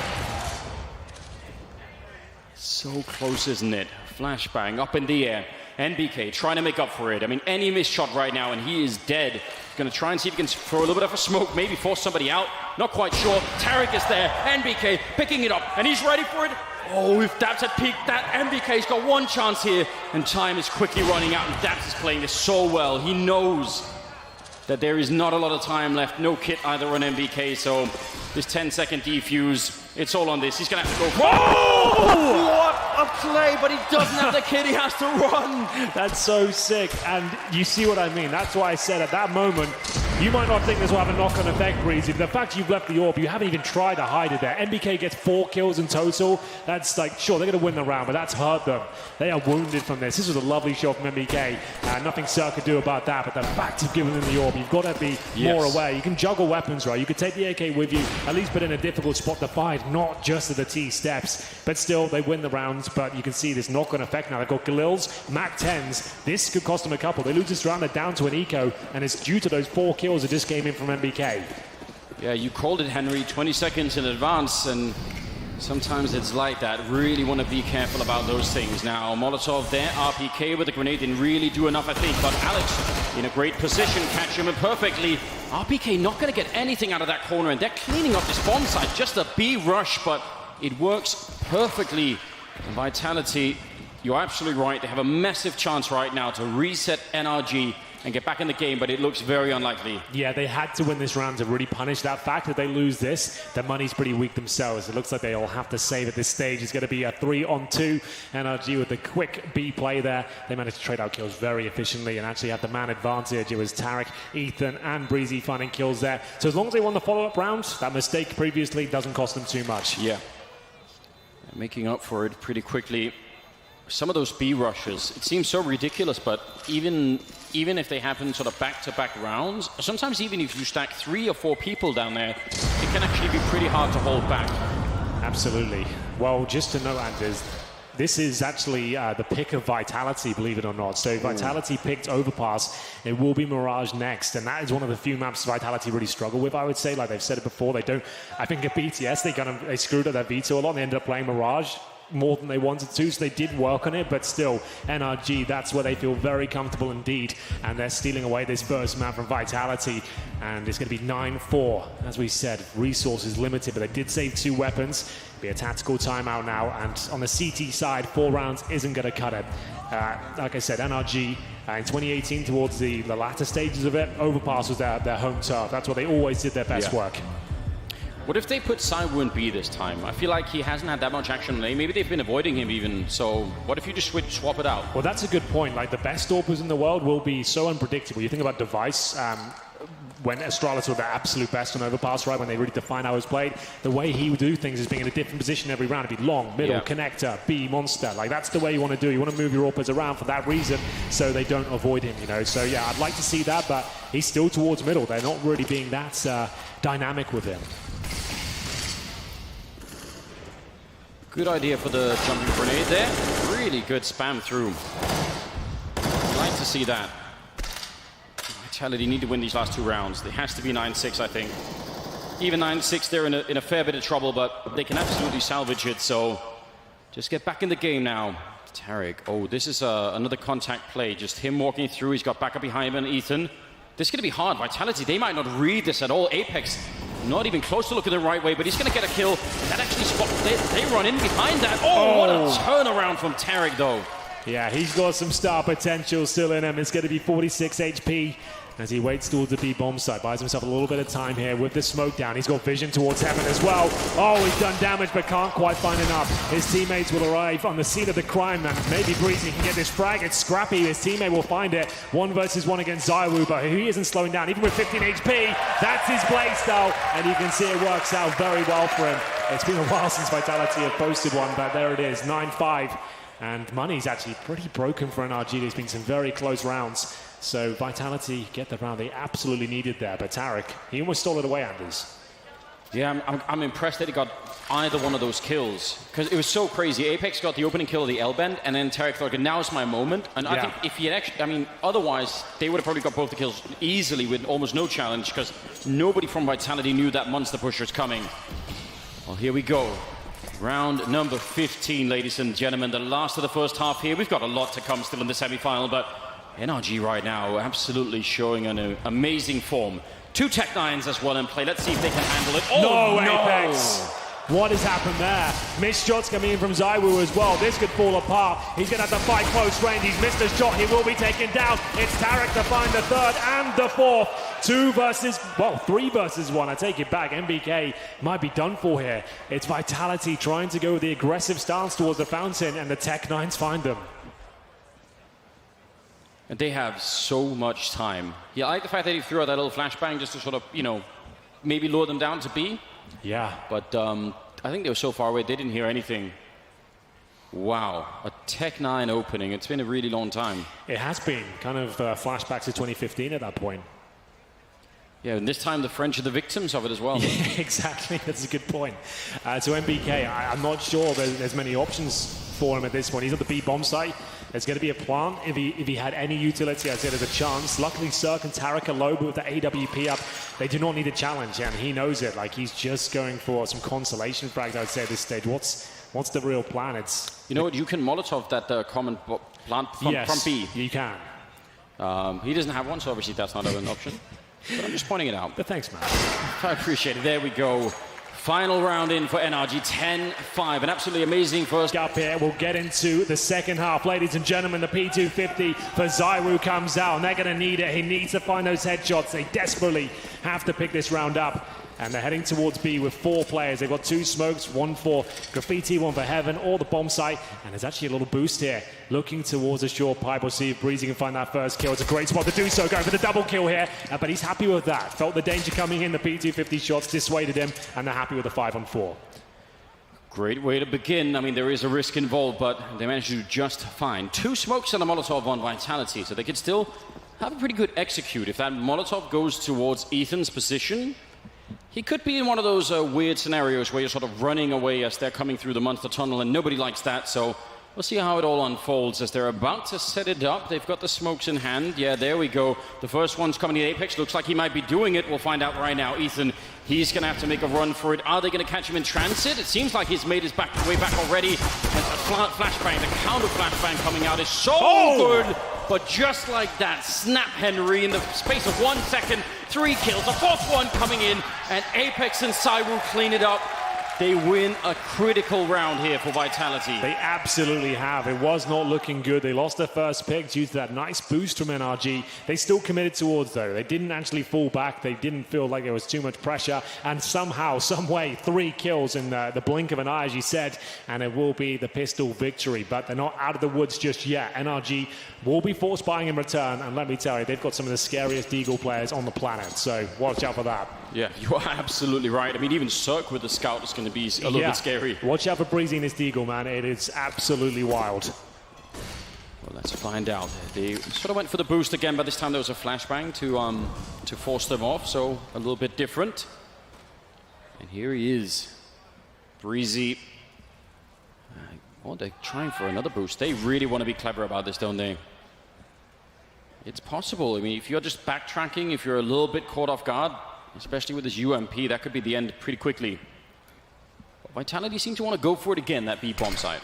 So close, isn't it? Flashbang up in the air. NBK trying to make up for it. I mean, any missed shot right now, and he is dead. Going to try and see if he can throw a little bit of a smoke, maybe force somebody out. Not quite sure. Tarek is there. NBK picking it up, and he's ready for it. Oh, if Dabs had peaked, that NBK's got 1 chance here, and time is quickly running out, and Dabs is playing this so well. He knows that there is not a lot of time left. No kit either on NBK, so this 10-second defuse, it's all on this. He's going to have to go. Oh! What a play, but he doesn't have the kit. He has to run. That's so sick, and you see what I mean. That's why I said at that moment, you might not think this will have a knock-on effect, Breezy. The fact you've left the orb, you haven't even tried to hide it there. NBK gets 4 kills in total. That's like, sure, they're going to win the round, but that's hurt them. They are wounded from this. This was a lovely shot from MBK. Nothing Sir could do about that, but the fact you've given them the orb, you've got to be more aware. You can juggle weapons, right? You could take the AK with you, at least put in a difficult spot to fight, not just at the T steps. But still, they win the rounds, but you can see this knock-on effect now. They've got Galil's, Mac 10s. This could cost them a couple. They lose this round, they're down to an eco, and it's due to those 4 kills that just came in from MBK. Yeah, you called it, Henry, 20 seconds in advance, and sometimes it's like that. Really want to be careful about those things. Now, Molotov there, RPK with the grenade didn't really do enough, I think, but Alex in a great position, catch him perfectly. RPK not going to get anything out of that corner, and they're cleaning up this bomb site, just a B rush, but it works perfectly. And Vitality, you're absolutely right. They have a massive chance right now to reset NRG and get back in the game, but it looks very unlikely. Yeah, they had to win this round to really punish that fact. If they lose this, their money's pretty weak themselves. It looks like they'll have to save at this stage. It's going to be a 3-on-2. NRG with the quick B play there. They managed to trade out kills very efficiently and actually had the man advantage. It was Tarek, Ethan, and Breezy finding kills there. So as long as they won the follow-up round, that mistake previously doesn't cost them too much. Yeah. Making up for it pretty quickly. Some of those B rushes, it seems so ridiculous, but even if they happen sort of back-to-back rounds, sometimes even if you stack 3 or 4 people down there, it can actually be pretty hard to hold back. Absolutely. Well, just to note, Anders, this is actually the pick of Vitality, believe it or not. So Vitality picked Overpass. It will be Mirage next, and that is one of the few maps Vitality really struggle with, I would say. Like they've said it before, they don't. I think at BTS they screwed up their veto a lot. And they ended up playing Mirage more than they wanted to, so they did work on it, but still, NRG, that's where they feel very comfortable indeed, and they're stealing away this first map from Vitality, and it's going to be 9-4. As we said, resources limited, but they did save 2 weapons. Be a tactical timeout now, and on the CT side, 4 rounds isn't going to cut it. Like I said, NRG in 2018, towards the latter stages of it, Overpass was their home turf. That's where they always did their best work. What if they put Cyber in B this time? I feel like he hasn't had that much action on A. Maybe they've been avoiding him even. So what if you just swap it out? Well, that's a good point. Like the best AWPers in the world will be so unpredictable. You think about Device. when Astralis were the absolute best on Overpass, right, when they really define how it was played, the way he would do things is being in a different position every round. It'd be long, middle, connector, B, monster. Like, that's the way you want to do. You want to move your AWPers around for that reason, so they don't avoid him, you know. So, yeah, I'd like to see that, but he's still towards middle. They're not really being that dynamic with him. Good idea for the jumping grenade there. Really good spam through. I'd like to see that. Vitality need to win these last 2 rounds. It has to be 9-6, I think. Even 9-6, they're in a fair bit of trouble, but they can absolutely salvage it. So just get back in the game now. Tarek, oh, this is another contact play. Just him walking through. He's got backup behind him and Ethan. This is going to be hard. Vitality, they might not read this at all. Apex, not even close to looking the right way, but he's going to get a kill. That actually they run in behind that. Oh, what a turnaround from Tarek, though. Yeah, he's got some star potential still in him. It's going to be 46 HP as he waits towards the B bomb site. Buys himself a little bit of time here with the smoke down. He's got vision towards heaven as well. Oh, he's done damage but can't quite find enough. His teammates will arrive on the scene of the crime, and maybe Breezy can get this frag. It's Scrappy. His teammate will find it. 1 versus 1 against Zywoo, but he isn't slowing down. Even with 15 HP, that's his play style, and you can see it works out very well for him. It's been a while since Vitality have posted one, but there it is, 9-5. And money's actually pretty broken for NRG. There's been some very close rounds. So Vitality get the round they absolutely needed there. But Tarek, he almost stole it away, Anders. Yeah, I'm impressed that he got either one of those kills. Because it was so crazy. Apex got the opening kill of the L-bend, and then Tarek thought, okay, now's my moment. And I think if he had actually, I mean, otherwise, they would have probably got both the kills easily with almost no challenge, because nobody from Vitality knew that monster pusher's coming. Well, here we go. Round number 15, ladies and gentlemen. The last of the first half here. We've got a lot to come still in the semi-final, but NRG right now absolutely showing an amazing form. 2 Tech-9s as well in play. Let's see if they can handle it. Oh, no! Apex! What has happened there? Missed shots coming in from Zywoo as well. This could fall apart. He's going to have to fight close range. He's missed a shot. He will be taken down. It's Tarek to find the 3rd and the 4th. 3 versus 1. I take it back. MBK might be done for here. It's Vitality trying to go with the aggressive stance towards the fountain, and the Tech-9s find them. And they have so much time. Yeah, I like the fact that he threw out that little flashbang just to sort of, you know, maybe lure them down to B. Yeah. But I think they were so far away, they didn't hear anything. Wow, a Tech-9 opening. It's been a really long time. It has been. Kind of flashback to 2015 at that point. Yeah, and this time the French are the victims of it as well. Yeah, exactly. That's a good point. To MBK, I'm not sure there's many options for him at this point. He's at the B bomb site. There's going to be a plant. If he had any utility, I'd say there's a chance. Luckily, Cirque and Tarek are low, but with the AWP up, they do not need a challenge, and he knows it. Like, he's just going for some consolation frags, I'd say, at this stage. What's the real plan? It's... You know what? You can Molotov that common plant from B. You can. He doesn't have one, so obviously that's not an option. But I'm just pointing it out. But thanks, man. I appreciate it. There we go. Final round in for NRG, 10-5. An absolutely amazing first. Up here, we'll get into the second half. Ladies and gentlemen, the P250 for Zywoo comes out, and they're going to need it. He needs to find those headshots. They desperately have to pick this round up. And they're heading towards B with 4 players. They've got 2 smokes, 1 for Graffiti, 1 for Heaven, or the bomb site. And there's actually a little boost here. Looking towards a short pipe. We'll see if Breezy can find that first kill. It's a great spot to do so. Going for the double kill here. But he's happy with that. Felt the danger coming in. The P250 shots dissuaded him. And they're happy with the 5-on-4. Great way to begin. I mean, there is a risk involved, but they managed to do just fine. 2 smokes and a Molotov on Vitality. So they could still have a pretty good execute. If that Molotov goes towards Ethan's position, he could be in one of those weird scenarios where you're sort of running away as they're coming through the monster tunnel, and nobody likes that. So we'll see how it all unfolds as they're about to set it up. They've got the smokes in hand. Yeah, there we go. The first one's coming to Apex. Looks like he might be doing it. We'll find out right now. Ethan, he's going to have to make a run for it. Are they going to catch him in transit? It seems like he's made his way back already. And the flashbang, the counter flashbang coming out is so good. But just like that, snap Henry in the space of 1 second, 3 kills, a 4th one coming in, and Apex and Zywoo clean it up. they win a critical round here for Vitality. They absolutely have. It was not looking good. They lost their first pick due to that nice boost from NRG. They still committed towards, though. They didn't actually fall back. They didn't feel like there was too much pressure. And somehow, some way, 3 kills in the blink of an eye, as you said, and it will be the pistol victory. But they're not out of the woods just yet. NRG will be force buying in return. And let me tell you, they've got some of the scariest Deagle players on the planet. So watch out for that. Yeah, you are absolutely right. I mean, even Cirque with the Scout is going to be a little bit scary. Watch out for Breezy and his Deagle, man. It is absolutely wild. Well, let's find out. They sort of went for the boost again, but this time there was a flashbang to force them off, so a little bit different. And here he is, Breezy. Oh, they're trying for another boost. They really want to be clever about this, don't they? It's possible. I mean, if you're just backtracking, if you're a little bit caught off guard, especially with this UMP, that could be the end pretty quickly. But Vitality seem to want to go for it again, that B-bomb side.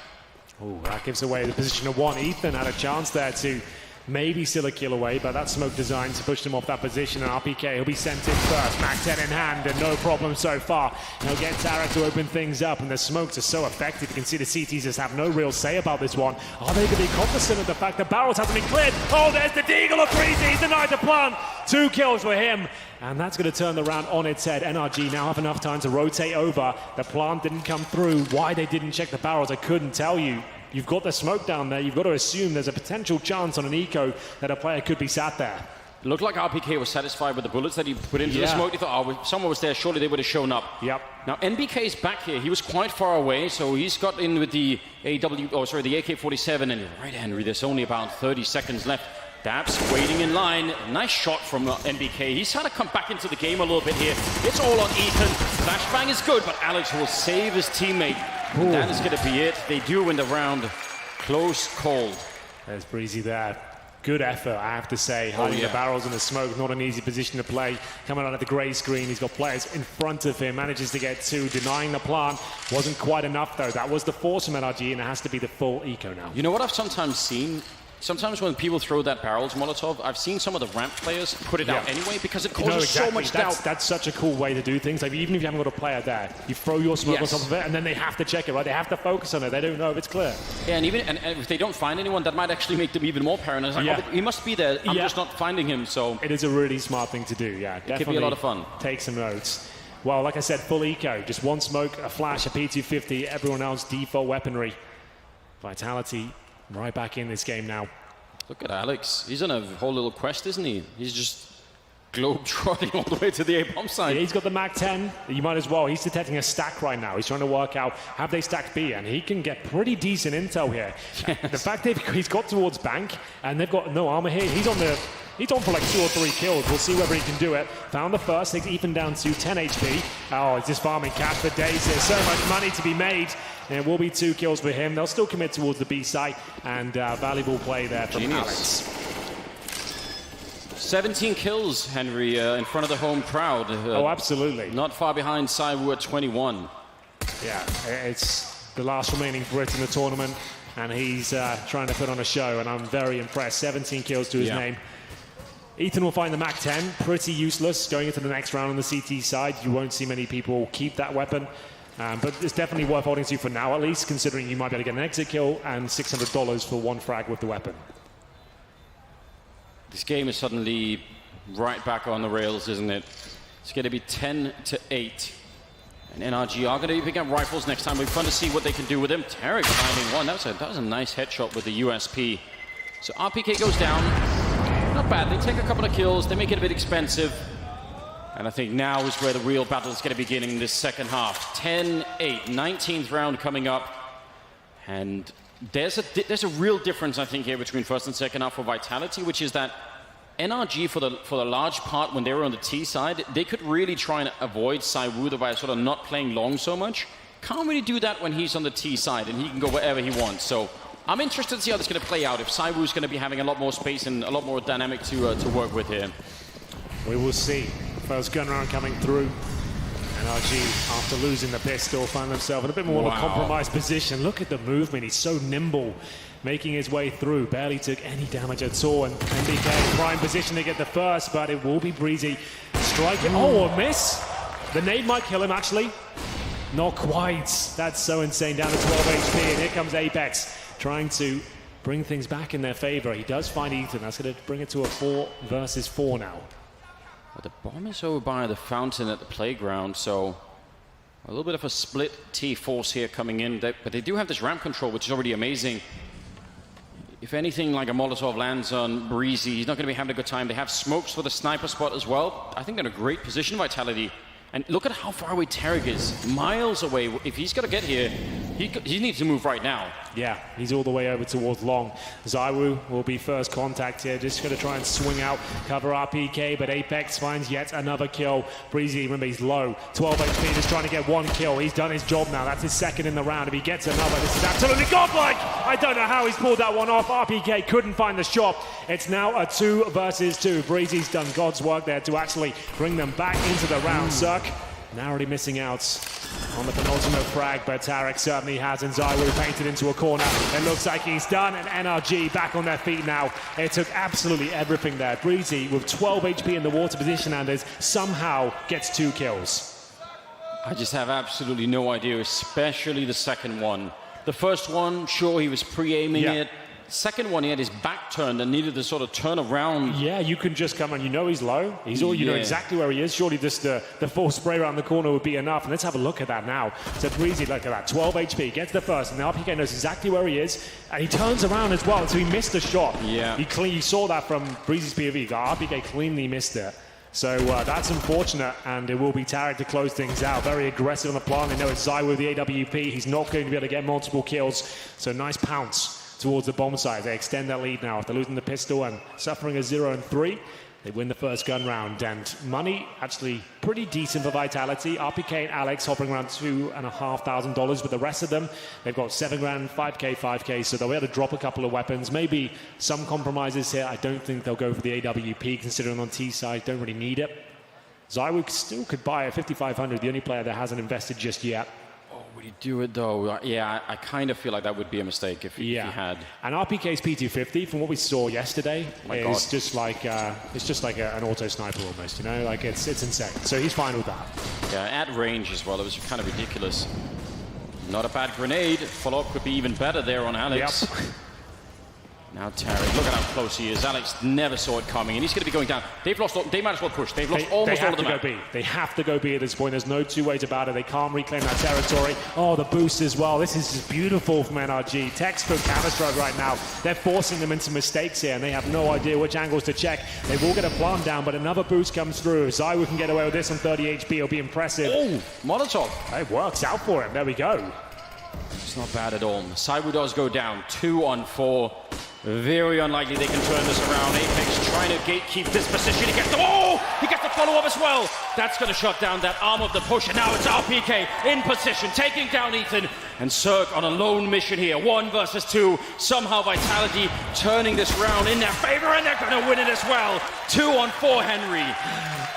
Oh, that gives away the position of 1. Ethan had a chance there to maybe still a kill away, but that smoke designed to push him off that position. And RPK, he'll be sent in first. Mac 10 in hand, and no problem so far. He'll get Tara to open things up, and the smokes are so effective. You can see the CTs just have no real say about this one. Are they going to be cognizant of the fact that barrels haven't been cleared? Oh, there's the Deagle of Breezy. He's denied the plant. 2 kills for him. And that's going to turn the round on its head. NRG now have enough time to rotate over. The plant didn't come through. Why they didn't check the barrels, I couldn't tell you. You've got the smoke down there. You've got to assume there's a potential chance on an eco that a player could be sat there. It looked like RPK was satisfied with the bullets that he put into the smoke. He thought, oh, if someone was there, surely they would have shown up. Yep. Now, NBK is back here. He was quite far away, so he's got in with the the AK-47, and right, Henry, there's only about 30 seconds left. Dabs waiting in line. Nice shot from NBK. He's had to come back into the game a little bit here. It's all on Ethan. Flashbang is good, but Alex will save his teammate. That is going to be it. They do win the round. Close call. There's Breezy there. Good effort, I have to say. Hiding the barrels in the smoke, not an easy position to play. Coming out of the grey screen, he's got players in front of him. Manages to get 2, denying the plant. Wasn't quite enough, though. That was the force from NRG, and it has to be the full eco now. You know what I've sometimes seen? Sometimes when people throw that barrels Molotov, I've seen some of the ramp players put it out anyway because it causes so much doubt. That's such a cool way to do things. Like, even if you haven't got a player there, you throw your smoke on top of it, and then they have to check it, right? They have to focus on it. They don't know if it's clear. Yeah, and if they don't find anyone, that might actually make them even more paranoid. It's like, oh, he must be there. I'm just not finding him. So it is a really smart thing to do. Yeah, definitely. It could be a lot of fun. Take some notes. Well, like I said, full eco. Just 1 smoke, a flash, a P250. Everyone else default weaponry. Vitality right back in this game now. Look at Alex. He's on a whole little quest, isn't he? He's just globe-trotting all the way to the A-bomb side. Yeah, he's got the Mac 10. You might as well. He's detecting a stack right now. He's trying to work out, have they stacked B? And he can get pretty decent intel here. Yes. The fact that he's got towards bank, and they've got no armor here. He's on for like 2 or 3 kills. We'll see whether he can do it. Found the first, takes Ethan down to 10 HP. Oh, he's just farming cash for days. There's so much money to be made. And it will be 2 kills for him. They'll still commit towards the B site, and valuable play there from Alex. 17 kills, Henry, in front of the home crowd. Oh, absolutely. Not far behind Saiwu at 21. Yeah, it's the last remaining Brit in the tournament, and he's trying to put on a show, and I'm very impressed. 17 kills to his name. Ethan will find the Mac 10, pretty useless. Going into the next round on the CT side, you won't see many people keep that weapon. But it's definitely worth holding to for now, at least, considering you might be able to get an exit kill and $600 for 1 frag with the weapon. This game is suddenly right back on the rails, isn't it? It's going to be 10-8. And NRG are going to be picking up rifles next time. We're fun to see what they can do with them. Tarek finding one. That was a nice headshot with the USP. So RPK goes down. Not bad. They take a couple of kills. They make it a bit expensive. And I think now is where the real battle is going to begin in this second half. 10-8, 19th round coming up. And there's a real difference, I think, here between first and second half for Vitality, which is that NRG, for the large part, when they were on the T side, they could really try and avoid Saiwu by sort of not playing long so much. Can't really do that when he's on the T side, and he can go wherever he wants. So I'm interested to see how this is going to play out, if Saiwu's going to be having a lot more space and a lot more dynamic to work with here. We will see. First gun round coming through. NRG, after losing the pistol, find themselves in a bit more of a compromised position. Look at the movement. He's so nimble, making his way through. Barely took any damage at all. And NBK in prime position to get the first, but it will be Breezy striking. Oh, a miss. The nade might kill him, actually. Not quite. That's so insane. Down to 12 HP, and here comes Apex trying to bring things back in their favor. He does find Ethan. That's going to bring it to a 4 versus 4 now. Well, the bomb is over by the fountain at the playground, so a little bit of a split T-force here coming in, but they do have this ramp control, which is already amazing. If anything, like a Molotov lands on Breezy, he's not going to be having a good time. They have smokes for the sniper spot as well. I think they're in a great position, Vitality. And look at how far away Tarek is. Miles away. If he's got to get here, he needs to move right now. Yeah, he's all the way over towards long. ZywOo will be first contact here. Just going to try and swing out, cover RPK, but Apex finds yet another kill. Breezy, remember, he's low. 12 HP, just trying to get 1 kill. He's done his job now. That's his second in the round. If he gets another, this is absolutely godlike. I don't know how he's pulled that one off. RPK couldn't find the shot. It's now a 2 versus 2. Breezy's done God's work there to actually bring them back into the round. Cirque narrowly missing out on the penultimate frag, but Tarek certainly has, and ZywOo painted into a corner. It looks like he's done, and NRG back on their feet now. It took absolutely everything there. Breezy with 12 HP in the water position, and somehow gets 2 kills. I just have absolutely no idea, especially the second one. The first one, sure, he was pre-aiming it. Second one, he had his back turned and needed to sort of turn around. Yeah, you can just come and you know he's low. He's all, you know exactly where he is. Surely just the full spray around the corner would be enough. And let's have a look at that now. So Breezy, look at that, 12 HP, gets the first, and the RPK knows exactly where he is. And he turns around as well, so he missed the shot. Yeah. You saw that from Breezy's POV. The RPK cleanly missed it. So that's unfortunate, and it will be Tarek to close things out. Very aggressive on the plant. They know it's ZywOo, the AWP. He's not going to be able to get multiple kills. So nice pounce towards the bomb side. They extend that lead now after losing the pistol and suffering a 0-3. They win the first gun round, and money actually pretty decent for Vitality. RPK and Alex hovering around $2,500, but the rest of them, they've got 7 grand, 5K, 5K, so they'll be able to drop a couple of weapons. Maybe some compromises here. I don't think they'll go for the AWP, considering on T side, don't really need it. ZywOo still could buy a 5,500, the only player that hasn't invested just yet. Would he do it though? Yeah, I kind of feel like that would be a mistake if he had. And RPK's P250, from what we saw yesterday, is just like an auto sniper almost. You know, like it's insane. So he's fine with that. Yeah, at range as well. It was kind of ridiculous. Not a bad grenade. Follow-up could be even better there on Alex. Yep. Now Tarek, look at how close he is. Alex never saw it coming, and he's going to be going down. They've lost. They might as well push. They've lost almost all of the map. They have to go B at this point. There's no two ways about it. They can't reclaim that territory. Oh, the boost as well. This is just beautiful from NRG. Textbook Counter-Strike right now. They're forcing them into mistakes here, and they have no idea which angles to check. They will get a plant down, but another boost comes through. ZywOo can get away with this on 30 HP. It'll be impressive. Oh, Molotov. It works out for him. There we go. It's not bad at all. ZywOo does go down. 2 on 4. Very unlikely they can turn this around. Apex trying to gatekeep this position. He gets the follow-up as well. That's going to shut down that arm of the push. And now it's RPK in position, taking down Ethan. And Cirque on a lone mission here. 1 versus 2. Somehow Vitality turning this round in their favor, and they're going to win it as well. 2 on 4, Henry.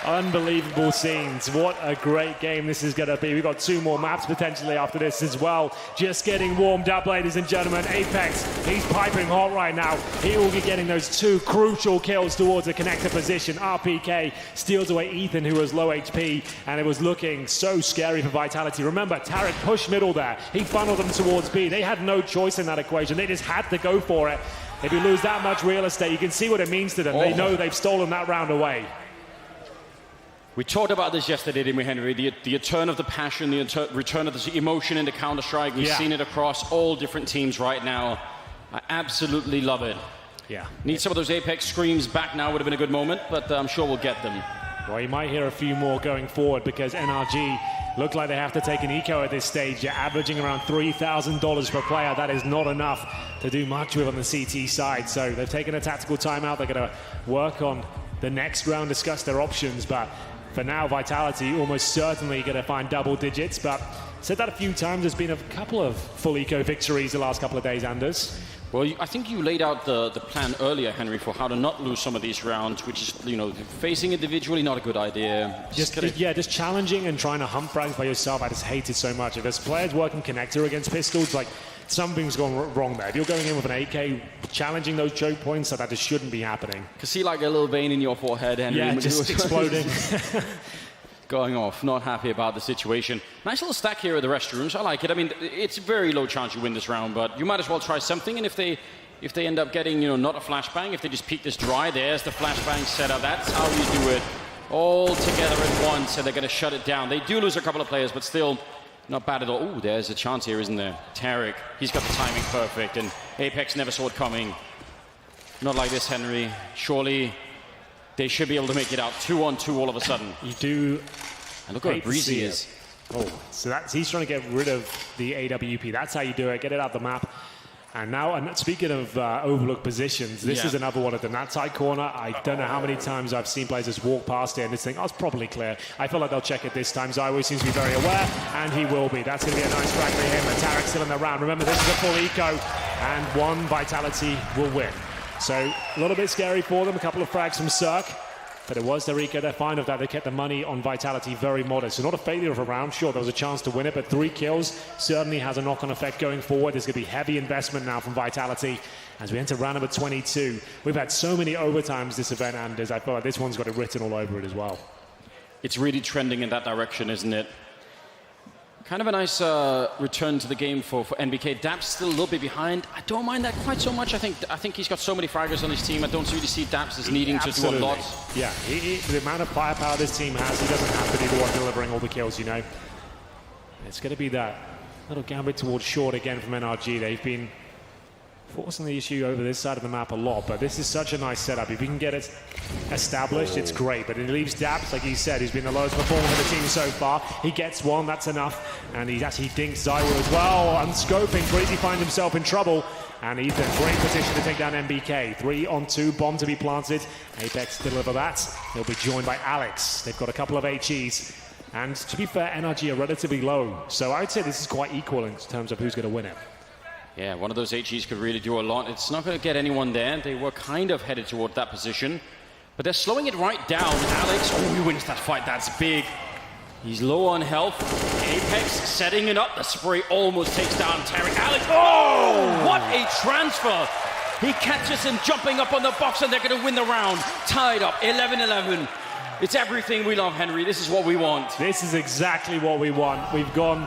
Unbelievable scenes. What a great game this is going to be. We've got 2 more maps potentially after this as well. Just getting warmed up, ladies and gentlemen. Apex, he's piping hot right now. He will be getting those 2 crucial kills towards the connector position. RPK steals away Ethan, who was low HP, and it was looking so scary for Vitality. Remember, Tarek pushed middle there. He funneled them towards B. They had no choice in that equation. They just had to go for it. If you lose that much real estate, you can see what it means to them. They know they've stolen that round away. We talked about this yesterday, didn't we, Henry? The return of the passion, the return of the emotion into Counter-Strike. We've seen it across all different teams right now. I absolutely love it. Yeah. Need some of those Apex screams back now. Would have been a good moment, but I'm sure we'll get them. Well, you might hear a few more going forward because NRG look like they have to take an eco at this stage. You're averaging around $3,000 per player. That is not enough to do much with on the CT side. So they've taken a tactical timeout. They're going to work on the next round, discuss their options, but for now, Vitality almost certainly going to find double digits, but said that a few times. There's been a couple of full eco victories the last couple of days, Anders. Well, I think you laid out the plan earlier, Henry, for how to not lose some of these rounds, which is, you know, facing individually, not a good idea. Just challenging and trying to hump frags by yourself. I just hate it so much. If there's players working connector against pistols, like, something's gone wrong there. If you're going in with an AK, challenging those choke points, that just shouldn't be happening. Can see like a little vein in your forehead, Henry. Yeah, just exploding. going off, not happy about the situation. Nice little stack here at the restrooms. I like it. I mean, it's a very low chance you win this round, but you might as well try something. And if they end up getting, not a flashbang, if they just peek this dry, there's the flashbang setup. That's how you do it all together at once, and they're going to shut it down. They do lose a couple of players, but still not bad at all. Ooh, there's a chance here, isn't there? Tarek, he's got the timing perfect, and Apex never saw it coming. Not like this, Henry. Surely they should be able to make it out 2-on-2 all of a sudden. You do. And look how breezy is. Oh, so he's trying to get rid of the AWP. That's how you do it. Get it out the map. And now, and speaking of overlooked positions, this is another one of them. That side corner, I don't know how many times I've seen players just walk past it and just think, oh, it's probably clear. I feel like they'll check it this time. Zywo seems to be very aware, and he will be. That's going to be a nice frag for him. And Tarek's still in the round. Remember, this is a full eco, and one Vitality will win. So a little bit scary for them. A couple of frags from Cirque. But it was their eco. They're fine with that. They kept the money on Vitality very modest. So not a failure of a round. Sure, there was a chance to win it, but 3 kills certainly has a knock-on effect going forward. There's going to be heavy investment now from Vitality as we enter round number 22. We've had so many overtimes this event, Anders. I feel like this one's got it written all over it as well. It's really trending in that direction, isn't it? Kind of a nice return to the game for NBK. Daps still a little bit behind. I don't mind that quite so much. I think he's got so many fraggers on his team. I don't really see Daps as needing to do a lot. Yeah, the amount of firepower this team has, he doesn't have to be the one delivering all the kills, It's going to be that little gambit towards short again from NRG. They've been forcing the issue over this side of the map a lot, but this is such a nice setup. If you can get it established, it's great, but it leaves Daps, like he said, who's been the lowest performer of the team so far. He gets one, that's enough, and he actually dinks Zywo as well. Unscoping, Breezy finds himself in trouble, and he's in great position to take down NBK. 3-on-2, bomb to be planted. Apex deliver that. He'll be joined by Alex. They've got a couple of HEs, and to be fair, NRG are relatively low, so I would say this is quite equal in terms of who's going to win it. Yeah, one of those HEs could really do a lot. It's not going to get anyone there. They were kind of headed toward that position. But they're slowing it right down. Alex, he wins that fight. That's big. He's low on health. Apex setting it up. The spray almost takes down Tarek. Alex, what a transfer. He catches him jumping up on the box, and they're going to win the round. Tied up, 11-11. It's everything we love, Henry. This is what we want. This is exactly what we want. We've gone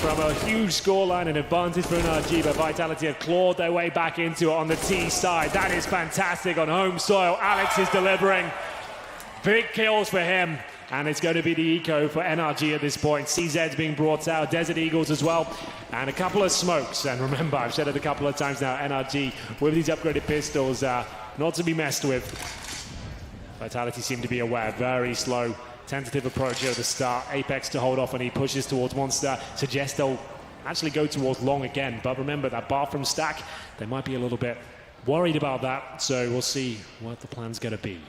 from a huge scoreline and advantage for NRG, but Vitality have clawed their way back into it on the T side. That is fantastic on home soil. Alex is delivering big kills for him, and it's going to be the eco for NRG at this point. CZ's being brought out, Desert Eagles as well, and a couple of smokes. And remember, I've said it a couple of times now, NRG with these upgraded pistols, not to be messed with. Vitality seem to be aware. Very slow, tentative approach here at the start. Apex to hold off, and he pushes towards Monster. Suggests they'll actually go towards long again. But remember, that bathroom stack, they might be a little bit worried about that. So we'll see what the plan's going to be.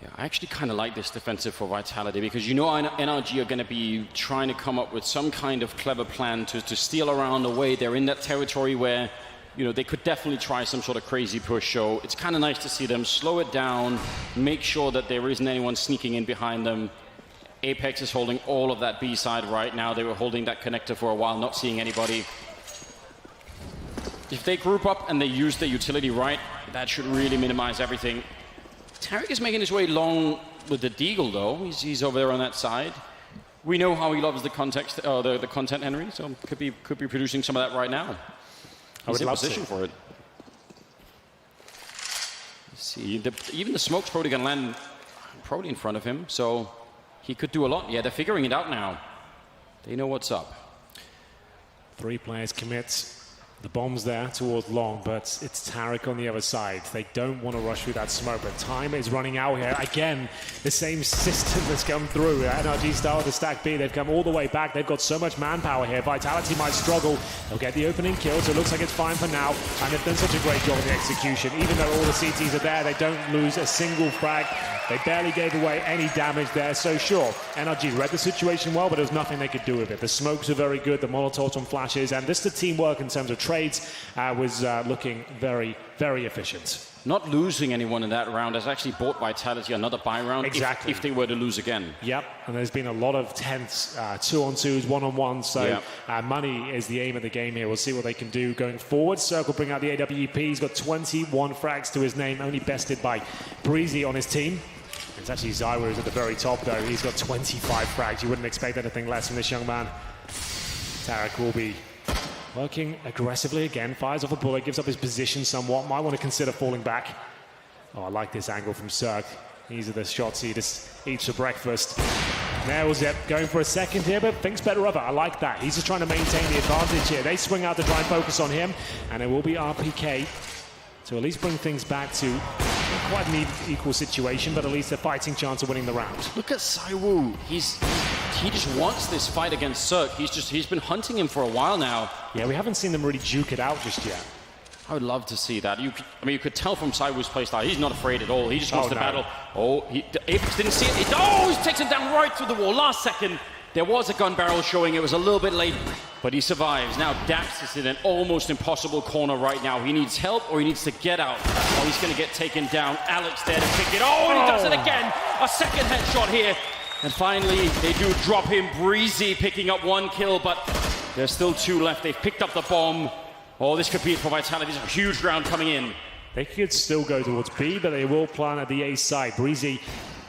Yeah, I actually kind of like this defensive for Vitality, because NRG are going to be trying to come up with some kind of clever plan to steal around the way. They're in that territory where they could definitely try some sort of crazy push. So it's kind of nice to see them slow it down, make sure that there isn't anyone sneaking in behind them. Apex is holding all of that B side right now. They were holding that connector for a while, not seeing anybody. If they group up and they use their utility right, that should really minimize everything. Tarek is making his way long with the Deagle, though. He's over there on that side. We know how he loves the content, Henry, so could be producing some of that right now. I would love position for it. Let's see, even the smoke's probably going to land probably in front of him, so he could do a lot. Yeah, they're figuring it out now. They know what's up. 3 players commit. The bomb's there towards long, but it's Tarek on the other side. They don't want to rush through that smoke, but time is running out here. Again, the same system that's come through. NRG started to stack B. They've come all the way back. They've got so much manpower here. Vitality might struggle. They'll get the opening kill, so it looks like it's fine for now. And they've done such a great job in the execution. Even though all the CTs are there, they don't lose a single frag. They barely gave away any damage there. So sure, NRG read the situation well, but there was nothing they could do with it. The smokes are very good, the Molotovs on flashes, and just the teamwork in terms of trades was looking very, very efficient. Not losing anyone in that round has actually bought Vitality another buy round if they were to lose again. Yep, and there's been a lot of tense 2-on-2s, 1-on-1s, so money is the aim of the game here. We'll see what they can do going forward. Cirque will bring out the AWP. He's got 21 frags to his name, only bested by Breezy on his team. It's actually Zywa who's at the very top, though. He's got 25 frags. You wouldn't expect anything less from this young man. Tarek will be working aggressively again. Fires off a bullet, gives up his position somewhat. Might want to consider falling back. Oh, I like this angle from Cirque. These are the shots he just eats for breakfast. Nails it, going for a second here, but thinks better of it. I like that. He's just trying to maintain the advantage here. They swing out to try and focus on him, and it will be RPK to at least bring things back to quite an equal situation, but at least a fighting chance of winning the round. Look at Saiwu. He just wants this fight against Cirque. He's been hunting him for a while now. Yeah, we haven't seen them really duke it out just yet. I would love to see that. You could tell from Saiwu's playstyle, he's not afraid at all. He just wants to battle. Oh, Apex didn't see it. He takes him down right through the wall. Last second, there was a gun barrel showing. It was a little bit late, but he survives. Now Daps is in an almost impossible corner right now. He needs help or he needs to get out. Oh, he's going to get taken down. Alex there to pick it. Oh, and he does it again. A second headshot here. And finally, they do drop him. Breezy picking up 1 kill, but there's still 2 left. They've picked up the bomb. Oh, this could be it for Vitality. There's a huge round coming in. They could still go towards B, but they will plan at the A side. Breezy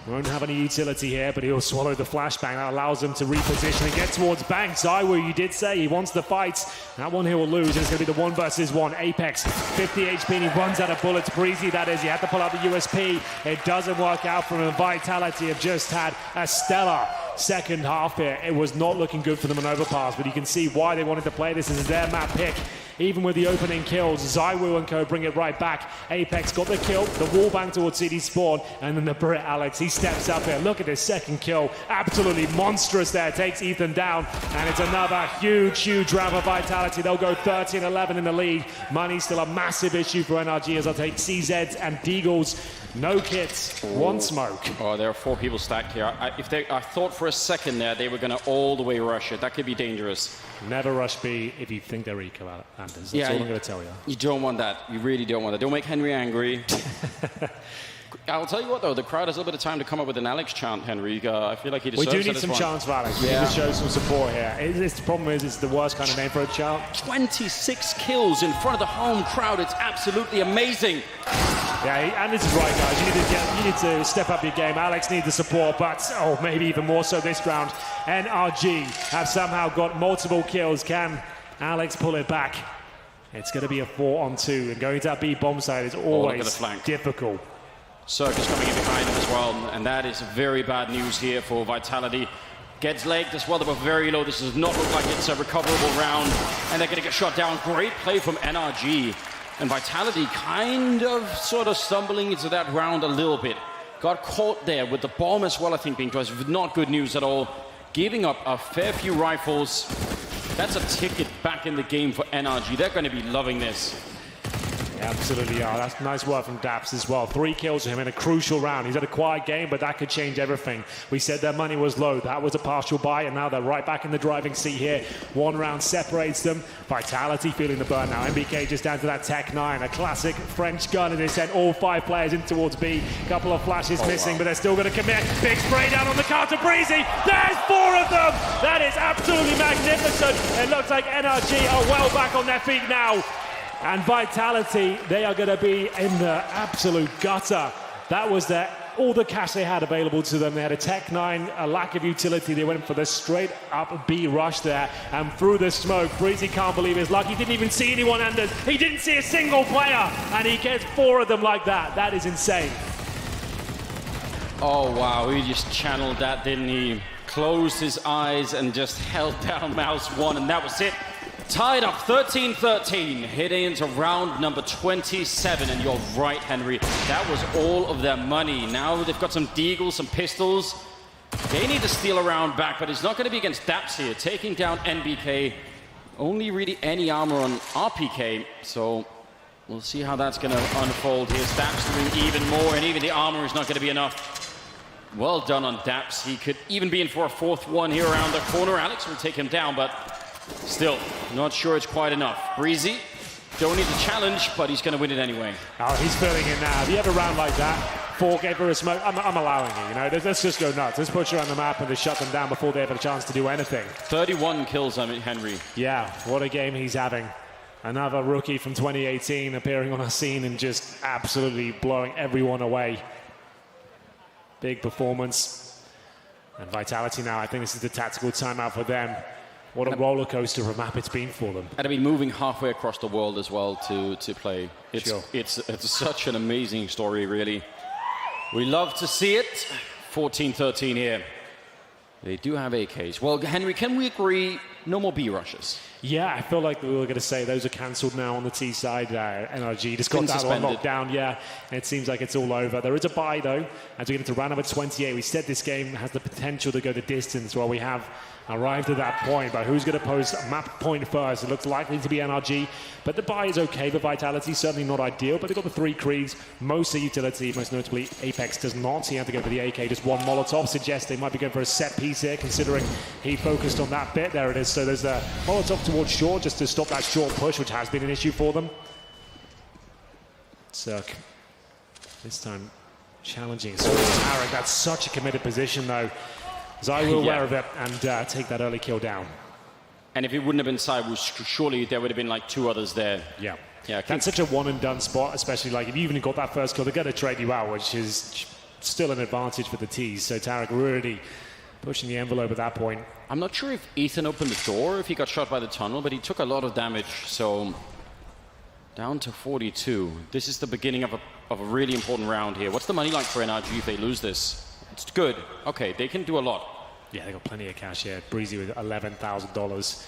won't have any utility here, but he'll swallow the flashbang. That allows him to reposition and get towards Bank. Zywa, you did say he wants the fight. That one he will lose, and it's going to be the 1 versus 1. Apex, 50 HP, and he runs out of bullets. Breezy, that is. He had to pull out the USP. It doesn't work out for him. Vitality have just had a stellar second half here. It was not looking good for them on Overpass, but you can see why they wanted to play this. This is their map pick. Even with the opening kills, Zywu and co bring it right back. Apex got the kill, the wall bang towards CD Spawn, and then the Brit Alex, he steps up here. Look at this second kill. Absolutely monstrous there. Takes Ethan down, and it's another huge round of Vitality. They'll go 13-11 in the lead. Money's still a massive issue for NRG as I'll take CZs and Deagles. No kits, 1 smoke. Oh, there are 4 people stacked here. I thought for a second there they were going to all the way rush it. That could be dangerous. Never rush B if you think they're eco, Anders. That's all I'm going to tell you. You don't want that. You really don't want that. Don't make Henry angry. I'll tell you what, though. The crowd has a little bit of time to come up with an Alex chant, Henry. I feel like he deserves it. We do need some chants for Alex. We need to show some support here. The problem is it's the worst kind of name for a chant. 26 kills in front of the home crowd. It's absolutely amazing. Yeah, and this is right, guys. You need to step up your game. Alex needs the support, but maybe even more so this round. NRG have somehow got multiple kills. Can Alex pull it back? It's going to be a 4-on-2, and going to that B bomb side is always difficult. Circus coming in behind him as well, and that is very bad news here for Vitality. Gets legged as well, but very low. This does not look like it's a recoverable round, and they're going to get shot down. Great play from NRG. And Vitality kind of sort of stumbling into that round a little bit. Got caught there with the bomb as well, I think, being twice. Not good news at all. Giving up a fair few rifles. That's a ticket back in the game for NRG. They're going to be loving this. Absolutely are. That's nice work from Daps as well. 3 kills for him in a crucial round. He's had a quiet game, but that could change everything. We said their money was low. That was a partial buy, and now they're right back in the driving seat here. 1 round separates them. Vitality feeling the burn now. MBK just down to that Tech 9. A classic French gun, and they sent all 5 players in towards B. Couple of flashes missing, but they're still going to commit. Big spray down on the counter. Breezy. There's 4 of them. That is absolutely magnificent. It looks like NRG are well back on their feet now. And Vitality, they are going to be in the absolute gutter. That was all the cash they had available to them. They had a Tech 9, a lack of utility. They went for the straight-up B rush there. And through the smoke, Breezy can't believe his luck. He didn't even see anyone, Anders. He didn't see a single player. And he gets 4 of them like that. That is insane. Oh, wow. He just channeled that, didn't he? Closed his eyes and just held down mouse 1, and that was it. Tied up 13-13, heading into round number 27. And you're right, Henry. That was all of their money. Now they've got some deagles, some pistols. They need to steal a round back, but it's not going to be against Daps here. Taking down NBK. Only really any armor on RPK. So we'll see how that's going to unfold here. Daps doing even more, and even the armor is not going to be enough. Well done on Daps. He could even be in for a 4th one here around the corner. Alex will take him down, but still, not sure it's quite enough. Breezy, don't need the challenge, but he's going to win it anyway. Oh, he's feeling it now. If you have a round like that, 4 gave her a smoke, I'm allowing it, you know. Let's just go nuts. Let's put you on the map and just shut them down before they have a chance to do anything. 31 kills, Henry. Yeah, what a game he's having. Another rookie from 2018 appearing on our scene and just absolutely blowing everyone away. Big performance. And Vitality now, I think this is the tactical timeout for them. What a roller coaster of a map it's been for them. And I mean, moving halfway across the world as well to play. Sure. It's such an amazing story, really. We love to see it. 14-13 here. They do have AKs. Well, Henry, can we agree no more B rushes? Yeah, I feel like we were going to say those are cancelled now on the T side. NRG just got that one locked down, yeah. And it seems like it's all over. There is a bye, though, as we get into round number 28. We said this game has the potential to go the distance. Well, we have arrived at that point, but who's going to post map point first? It looks likely to be NRG, but the buy is okay for Vitality, certainly not ideal, but they've got the 3 creeds, most are utility, most notably Apex does not. He had to go for the AK, just 1 Molotov, suggests they might be going for a set piece here, considering he focused on that bit. There it is, so there's a Molotov towards short, just to stop that short push, which has been an issue for them. Cirque, this time challenging. So Tarek, that's such a committed position, though. I will aware of it and take that early kill down. And if it wouldn't have been Saiwu, surely there would have been like 2 others there. Yeah. That's such a one and done spot, especially like if you even got that first kill, they're going to trade you out, which is still an advantage for the T's. So Tarek really pushing the envelope at that point. I'm not sure if Ethan opened the door, if he got shot by the tunnel, but he took a lot of damage. So down to 42. This is the beginning of a really important round here. What's the money like for NRG if they lose this? It's good. Okay, they can do a lot. Yeah, they got plenty of cash here. Breezy with $11,000.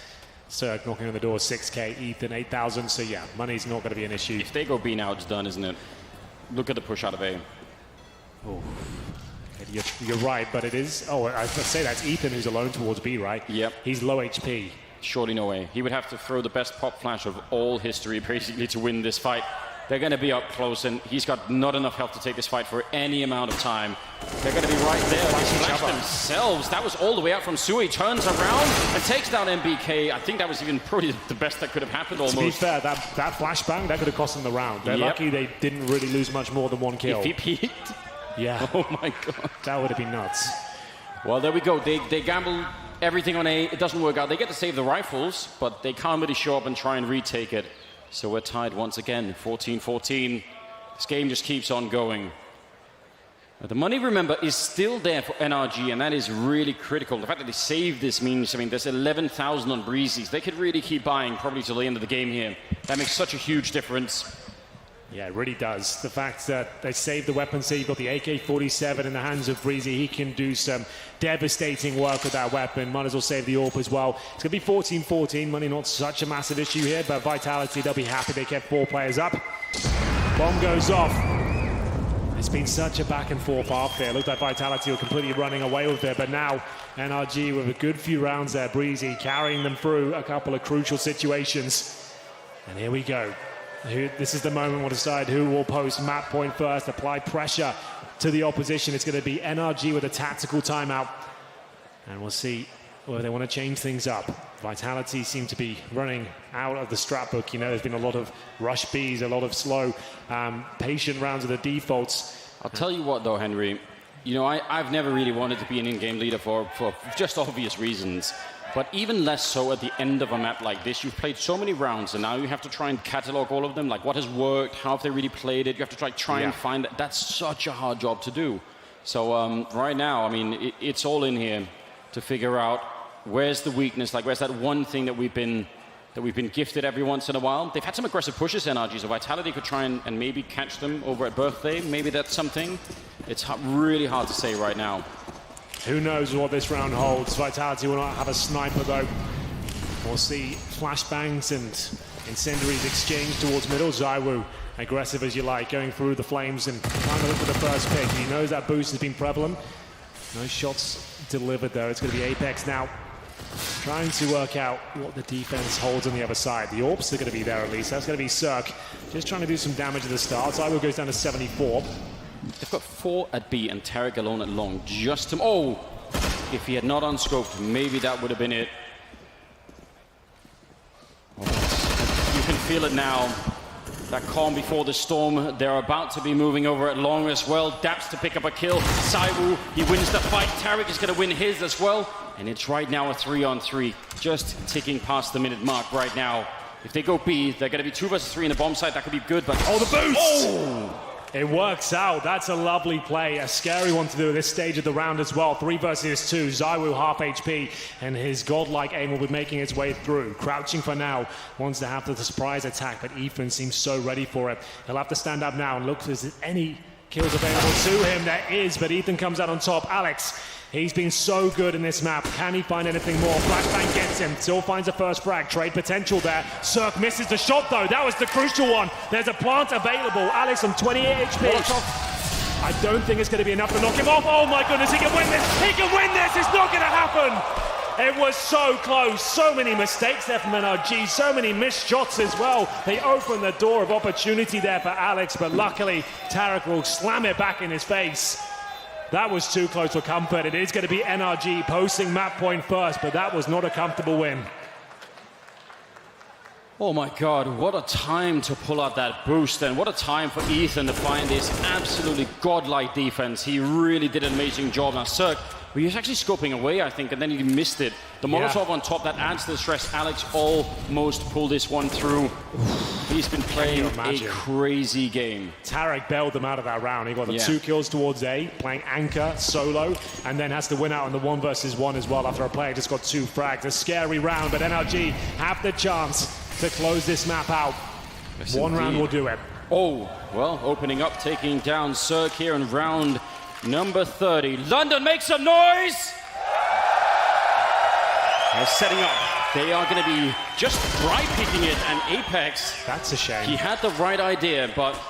Cirque knocking on the door, 6K. Ethan, 8,000. So yeah, money's not going to be an issue. If they go B now, it's done, isn't it? Look at the push out of A. Oh, you're right, but it is. Oh, I was going to say that's Ethan who's alone towards B, right? Yep. He's low HP. Surely no way. He would have to throw the best pop flash of all history, basically, to win this fight. They're going to be up close, and he's got not enough health to take this fight for any amount of time. They're going to be right there. They flash themselves. That was all the way out from Sui. Turns around and takes down MBK. I think that was even probably the best that could have happened almost. To be fair, that flashbang, that could have cost them the round. They're lucky they didn't really lose much more than 1 kill. If he peaked? Yeah. Oh, my God. That would have been nuts. Well, there we go. They gamble everything on A. It doesn't work out. They get to save the rifles, but they can't really show up and try and retake it. So we're tied once again, 14-14. This game just keeps on going. But the money, remember, is still there for NRG, and that is really critical. The fact that they saved this means, I mean, there's 11,000 on Breezy's. They could really keep buying probably till the end of the game here. That makes such a huge difference. Yeah, it really does. The fact that they saved the weapons here, you've got the AK-47 in the hands of Breezy. He can do some devastating work with that weapon. Might as well save the AWP as well. It's going to be 14-14. Money not such a massive issue here, but Vitality, they'll be happy they kept 4 players up. Bomb goes off. It's been such a back and forth half there. Looked like Vitality were completely running away with it, but now NRG with a good few rounds there. Breezy carrying them through a couple of crucial situations. And here we go. This is the moment we'll decide who will post map point first, apply pressure to the opposition. It's going to be NRG with a tactical timeout. And we'll see whether they want to change things up. Vitality seem to be running out of the strat book. You know, there's been a lot of rush Bs, a lot of slow, patient rounds of the defaults. I'll tell you what, though, Henry. You know, I've never really wanted to be an in-game leader for just obvious reasons. But even less so at the end of a map like this. You've played so many rounds, and now you have to try and catalog all of them. Like, what has worked? How have they really played it? You have to try and find that. That's such a hard job to do. So right now, I mean, it's all in here to figure out where's the weakness. Like, where's that one thing that we've been gifted every once in a while? They've had some aggressive pushes, NRG, so Vitality could try and maybe catch them over at Birthday. Maybe that's something. It's really hard to say right now. Who knows what this round holds. Vitality will not have a sniper, though. We'll see flashbangs and incendiaries exchanged towards middle. Zaiwu, aggressive as you like, going through the flames and trying to look for the first pick. He knows that boost has been prevalent. No shots delivered, though. It's going to be Apex now, trying to work out what the defense holds on the other side. The AWPs are going to be there, at least. That's going to be Cirque, just trying to do some damage at the start. Zaiwu goes down to 74. They've got 4 at B and Tarek alone at long. Just to... Oh! If he had not unscoped, maybe that would have been it. Oh, you can feel it now. That calm before the storm. They're about to be moving over at long as well. Daps to pick up a kill. Saiwu, he wins the fight. Tarek is going to win his as well. And it's right now a 3-on-3. Just ticking past the minute mark right now. If they go B, they're going to be 2 versus 3 in the bomb site. That could be good, but... Oh, the boost! Oh! It works out. That's a lovely play. A scary one to do at this stage of the round as well. 3 versus 2. ZywOo half HP, and his godlike aim will be making its way through. Crouching for now. Wants to have the surprise attack, but Ethan seems so ready for it. He'll have to stand up now and look if there's any kills available to him. There is, but Ethan comes out on top. Alex, he's been so good in this map. Can he find anything more? Flashbang gets him. Still finds a first frag. Trade potential there. Cirque misses the shot, though. That was the crucial one. There's a plant available. Alex on 28 HP. I don't think it's going to be enough to knock him off. Oh, my goodness. He can win this. He can win this. It's not going to happen. It was so close. So many mistakes there from NRG. So many missed shots as well. They opened the door of opportunity there for Alex, but luckily, Tarek will slam it back in his face. That was too close for comfort. It is going to be NRG posting map point first, but that was not a comfortable win. Oh my God, what a time to pull out that boost, and what a time for Ethan to find this absolutely godlike defense. He really did an amazing job. Now, Cirque, he was actually scoping away, I think, and then he missed it. The Molotov on top, that adds to the stress. Alex almost pulled this one through. He's been playing a crazy game. Tarek bailed them out of that round. He got the 2 kills towards A, playing Anchor solo, and then has to win out on the 1 versus 1 as well after a player just got 2 frags. A scary round, but NRG have the chance to close this map out. Yes, one round will do it. Oh, well, opening up, taking down Cirque here in round number 30. London, make some noise! They're setting up. They are going to be just dry picking it, and Apex. That's a shame. He had the right idea, but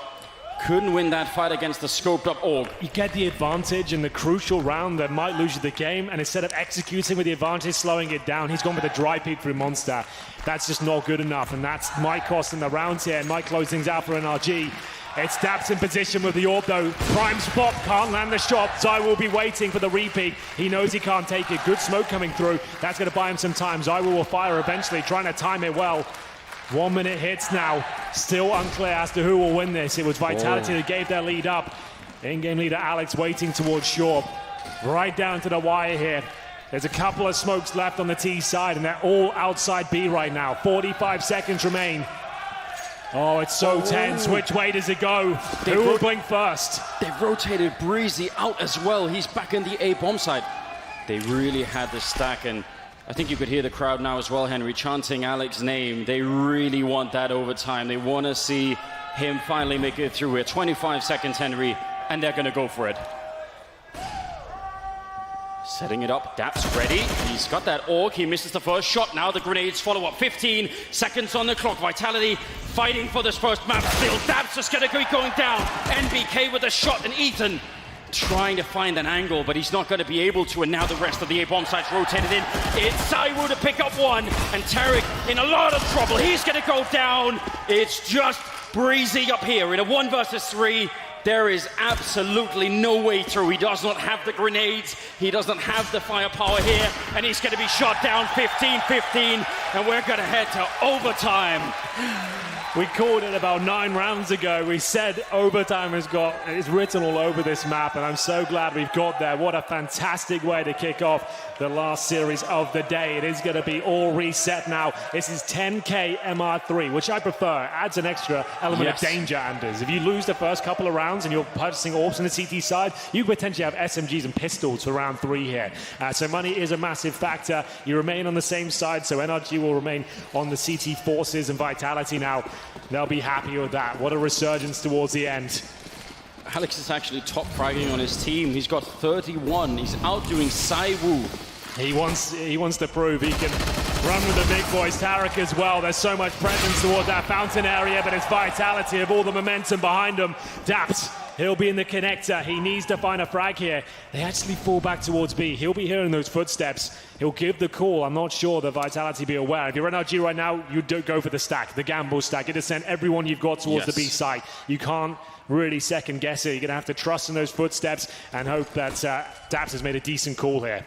couldn't win that fight against the scoped up org. You get the advantage in the crucial round that might lose you the game, and instead of executing with the advantage, slowing it down, he's gone with a dry peek through Monster. That's just not good enough, and that's might cost him the rounds here, and might close things out for NRG. It's Daps in position with the orb though. Prime spot, can't land the shot. Zai will be waiting for the repeat. He knows he can't take it. Good smoke coming through. That's going to buy him some time. Zai will fire eventually, trying to time it well. 1 minute hits now. Still unclear as to who will win this. It was Vitality that gave their lead up. In-game leader Alex waiting towards shore. Right down to the wire here. There's a couple of smokes left on the T side, and they're all outside B right now. 45 seconds remain. Oh, it's so tense. Which way does it go? Who will blink first? They've rotated Breezy out as well. He's back in the A bomb site. They really had the stack, and I think you could hear the crowd now as well, Henry, chanting Alex's name. They really want that overtime. They want to see him finally make it through here. 25 seconds, Henry, and they're going to go for it. Setting it up, Daps ready. He's got that orc, he misses the first shot. Now the grenades follow up. 15 seconds on the clock. Vitality fighting for this first map still. Daps is going to be going down. NBK with a shot, and Ethan trying to find an angle, but he's not going to be able to, and now the rest of the A-bomb sites rotated in. It's ZywOo to pick up one, and Tarek in a lot of trouble. He's going to go down. It's just Breezy up here in a 1 versus 3. There is absolutely no way through. He does not have the grenades. He doesn't have the firepower here, and he's going to be shot down 15-15, and we're going to head to overtime. We called it about 9 rounds ago. We said overtime is written all over this map, and I'm so glad we've got there. What a fantastic way to kick off the last series of the day. It is going to be all reset now. This is 10K MR3, which I prefer. Adds an extra element of danger, Anders. If you lose the first couple of rounds and you're purchasing orbs on the CT side, you could potentially have SMGs and pistols for round 3 here. So money is a massive factor. You remain on the same side, so NRG will remain on the CT forces, and Vitality now, they'll be happy with that. What a resurgence towards the end. Alex is actually top fragging on his team. He's got 31. He's outdoing ZywOo. He wants to prove he can run with the big boys. Tarek as well. There's so much presence toward that fountain area, but it's Vitality of all the momentum behind him. Daps, he'll be in the connector. He needs to find a frag here. They actually fall back towards B. He'll be hearing those footsteps. He'll give the call. I'm not sure that Vitality be aware. If you're NRG right now, you don't go for the stack, the gamble stack. You just send everyone you've got towards the B site. You can't really second guess it. You're going to have to trust in those footsteps and hope that Daps has made a decent call here.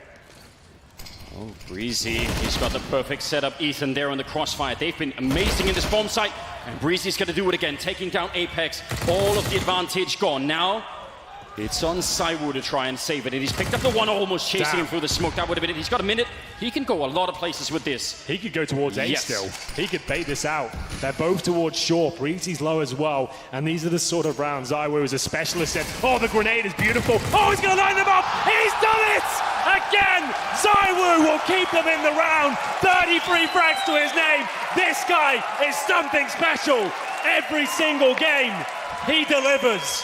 Oh, Breezy, he's got the perfect setup. Ethan there on the crossfire. They've been amazing in this bomb site, and Breezy's going to do it again, taking down Apex. All of the advantage gone. Now, It's on Saiwu to try and save it, and he's picked up the one almost chasing him through the smoke. That would have been it. He's got a minute. He can go a lot of places with this. He could go towards A still. He could bait this out. They're both towards short. Breezy's low as well, and these are the sort of rounds Saiwu is a specialist in. Oh, the grenade is beautiful. Oh, he's going to line them up. He's done it! Again, Saiwu will keep them in the round. 33 frags to his name. This guy is something special. Every single game, he delivers.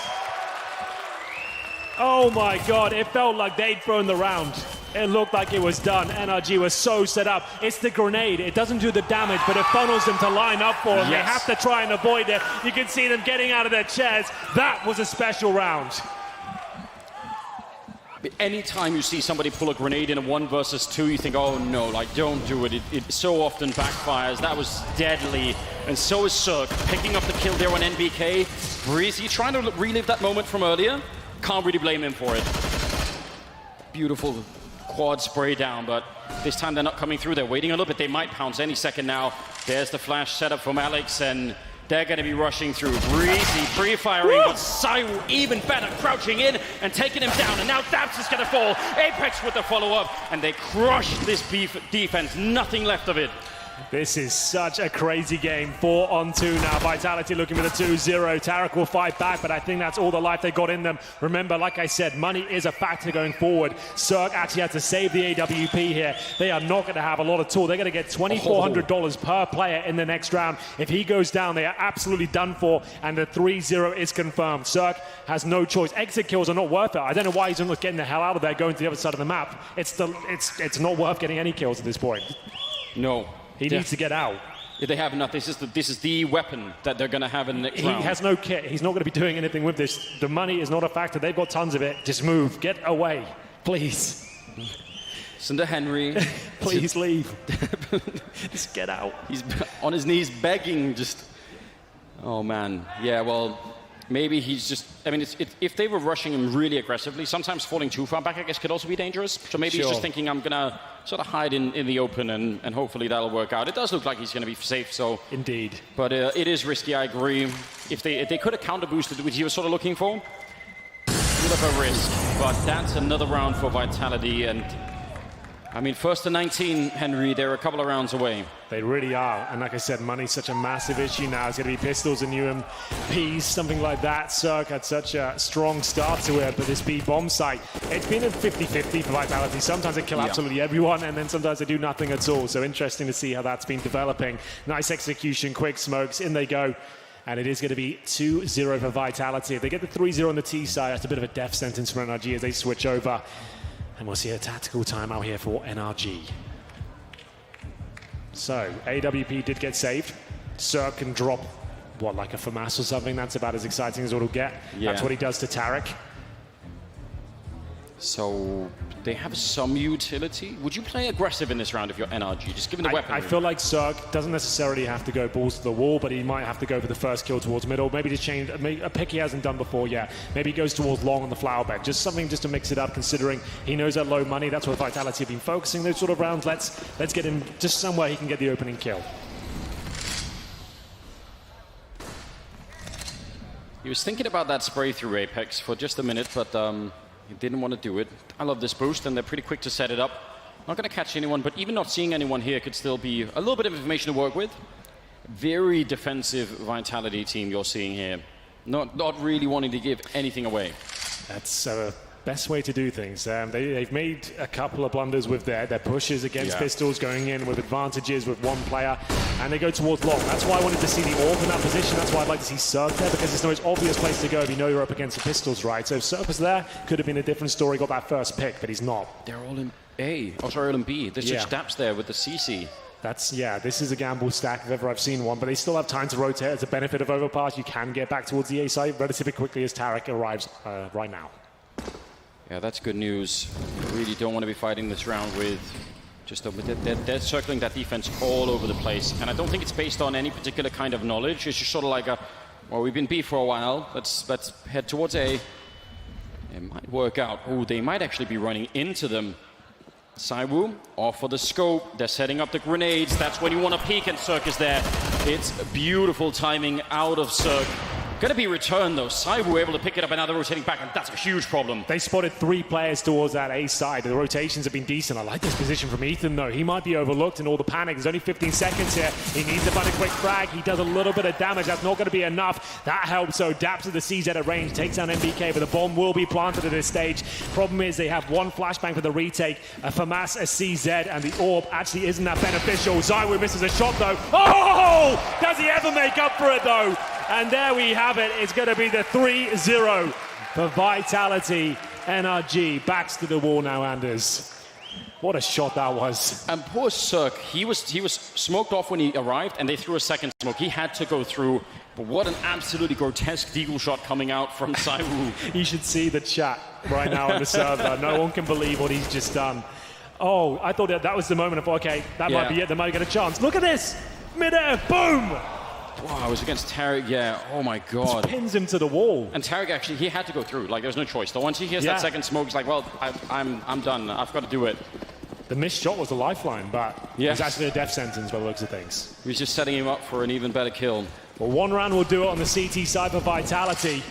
Oh my God, it felt like they'd thrown the round. It looked like it was done. NRG was so set up. It's the grenade. It doesn't do the damage, but it funnels them to line up for him. They have to try and avoid it. You can see them getting out of their chairs. That was a special round. Anytime you see somebody pull a grenade in a 1 versus 2, you think, oh no, like don't do it. It so often backfires. That was deadly. And so is Cirque, picking up the kill there on NBK. Breezy trying to relive that moment from earlier. Can't really blame him for it. Beautiful quad spray down, but this time they're not coming through. They're waiting a little bit. They might pounce any second now. There's the flash setup from Alex, and they're going to be rushing through. Breezy pre-firing, but Saiwu even better, crouching in and taking him down. And now Dabs is going to fall. Apex with the follow-up, and they crush this defense. Nothing left of it. This is such a crazy game. 4-on-2 now. Vitality looking for the 2-0. Tarek will fight back, but I think that's all the life they got in them. Remember, like I said, money is a factor going forward. Cirque actually had to save the AWP here. They are not going to have a lot at all. They're going to get $2,400 per player in the next round. If he goes down, they are absolutely done for, and the 3-0 is confirmed. Cirque has no choice. Exit kills are not worth it. I don't know why he's not getting the hell out of there, going to the other side of the map. It's not worth getting any kills at this point. No. He needs to get out. They have enough. This is the weapon that they're going to have in the next round. He has no kit. He's not going to be doing anything with this. The money is not a factor. They've got tons of it. Just move. Get away. Please. Cinder Henry. Please leave. Just get out. He's on his knees begging. Just. Oh, man. Yeah, well, maybe he's just... I mean, if they were rushing him really aggressively, sometimes falling too far back, I guess, could also be dangerous. So maybe he's just thinking, I'm going to sort of hide in the open, and hopefully that'll work out. It does look like he's going to be safe, so... Indeed. But it is risky, I agree. If they could have counter-boosted, which he was sort of looking for, bit of a risk. But that's another round for Vitality, and... I mean, first to 19, Henry, they're a couple of rounds away. They really are. And like I said, money's such a massive issue now. It's going to be pistols and UMPs, something like that. Cirque had such a strong start to it, but this B-bomb site, it's been a 50-50 for Vitality. Sometimes they kill absolutely everyone, and then sometimes they do nothing at all. So interesting to see how that's been developing. Nice execution, quick smokes, in they go. And it is going to be 2-0 for Vitality. If they get the 3-0 on the T side, that's a bit of a death sentence for NRG as they switch over. And we'll see a tactical timeout here for NRG. So, AWP did get saved. Cirque can drop, what, like a FAMAS or something? That's about as exciting as it'll get. Yeah. That's what he does to Tarek. So, they have some utility. Would you play aggressive in this round if you're NRG? Just given the weapon. I feel like Cirque doesn't necessarily have to go balls to the wall, but he might have to go for the first kill towards middle. Maybe to change a pick he hasn't done before yet. Maybe he goes towards long on the flower bed. Just something just to mix it up, considering he knows that low money. That's what Vitality have been focusing those sort of rounds. Let's get him just somewhere he can get the opening kill. He was thinking about that spray through Apex for just a minute, but he didn't want to do it. I love this boost, and they're pretty quick to set it up. Not going to catch anyone, but even not seeing anyone here could still be a little bit of information to work with. Very defensive Vitality team you're seeing here. Not really wanting to give anything away. That's best way to do things. They've made a couple of blunders with their pushes against pistols, going in with advantages with one player, and they go towards long. That's why I wanted to see the AWP in that position. That's why I'd like to see Cirque there, because it's the most obvious place to go if you know you're up against the pistols, right? So if Cirque was there, could have been a different story, got that first pick, but he's not. They're all in A. Oh, sorry, all in B. There's just Daps there with the CC. This is a gamble stack if ever I've seen one, but they still have time to rotate. It's a benefit of Overpass. You can get back towards the A side relatively quickly as Tarek arrives right now. Yeah, that's good news. You really don't want to be fighting this round with just they're circling that defense all over the place. And I don't think it's based on any particular kind of knowledge. It's just sort of like well, we've been B for a while. Let's head towards A. It might work out. Oh, they might actually be running into them. Saiwu, off for the scope. They're setting up the grenades. That's when you want to peek, and Cirque is there. It's beautiful timing out of Cirque. Gonna be returned though. Saibu able to pick it up and now they're rotating back, and that's a huge problem. They spotted 3 players towards that A side. The rotations have been decent. I like this position from Ethan though. He might be overlooked in all the panic. There's only 15 seconds here. He needs to find a quick frag. He does a little bit of damage. That's not going to be enough. That helps. So Daps at the CZ at range takes down MBK, but the bomb will be planted at this stage. Problem is they have 1 flashbang for the retake, a FAMAS, a CZ, and the orb actually isn't that beneficial. Zywoo misses a shot though. Oh! Does he ever make up for it though? And there we have it. It's going to be the 3-0 for Vitality. NRG backs to the wall now, Anders. What a shot that was. And poor Cirque, he was smoked off when he arrived, and they threw a second smoke. He had to go through, but what an absolutely grotesque deagle shot coming out from Saibu. You should see the chat right now on the server. No one can believe what he's just done. Oh, I thought that was the moment of, okay, that might be it. They might get a chance. Look at this. Mid-air, boom. Wow, it was against Tarek, yeah. Oh my God. Just pins him to the wall. And Tarek actually, he had to go through. Like, there's no choice. So once he hears that second smoke, he's like, well, I'm done. I've got to do it. The missed shot was a lifeline, but it's actually a death sentence by the looks of things. He was just setting him up for an even better kill. Well, 1 round will do it on the CT side for Vitality.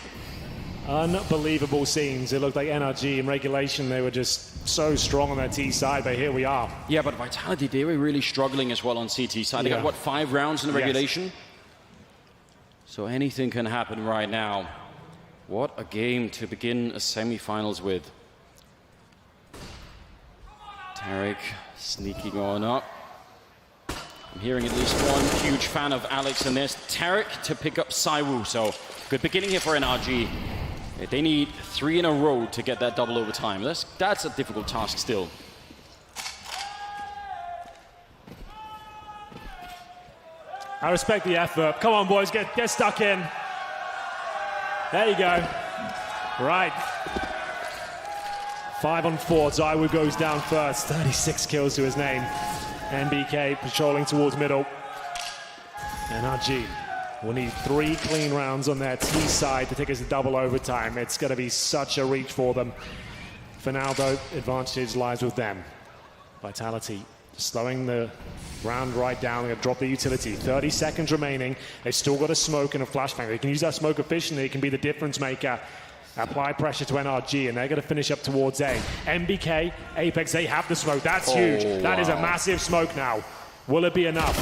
Unbelievable scenes. It looked like NRG in regulation. They were just so strong on their T side, but here we are. Yeah, but Vitality, they were really struggling as well on CT side. They got, what, 5 rounds in the regulation? So anything can happen right now. What a game to begin a semi-finals with. Tarek sneaking on up. I'm hearing at least one huge fan of Alex, and there's Tarek to pick up Saiwu. So good beginning here for NRG. They need 3 in a row to get that double overtime. That's a difficult task still. I respect the effort. Come on, boys, get stuck in. There you go. Right. 5 on 4. Zywoo goes down first. 36 kills to his name. NBK patrolling towards middle. NRG will need 3 clean rounds on their T side to take us to double overtime. It's going to be such a reach for them. For now, though, advantage lies with them. Vitality slowing the round right down. They're going to drop the utility. 30 seconds remaining. They've still got a smoke and a flashbang. They can use that smoke efficiently. It can be the difference maker. Apply pressure to NRG, and they're going to finish up towards A. MBK, Apex, they have the smoke. That's huge. That is a massive smoke now. Will it be enough?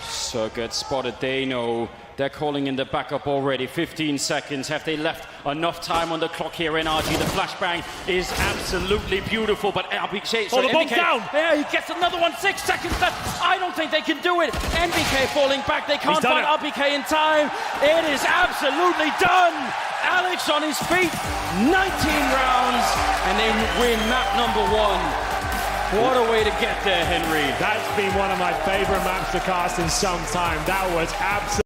So good spotted. They know. They're calling in the backup already. 15 seconds. Have they left enough time on the clock here? NRG, the flashbang is absolutely beautiful, but RBK, the bomb's down. Yeah, he gets another one. 6 seconds left. I don't think they can do it. NBK falling back. They can't find RBK in time. It is absolutely done. Alex on his feet. 19 rounds, and they win map number 1. What a way to get there, Henry. That's been one of my favorite maps to cast in some time. That was absolutely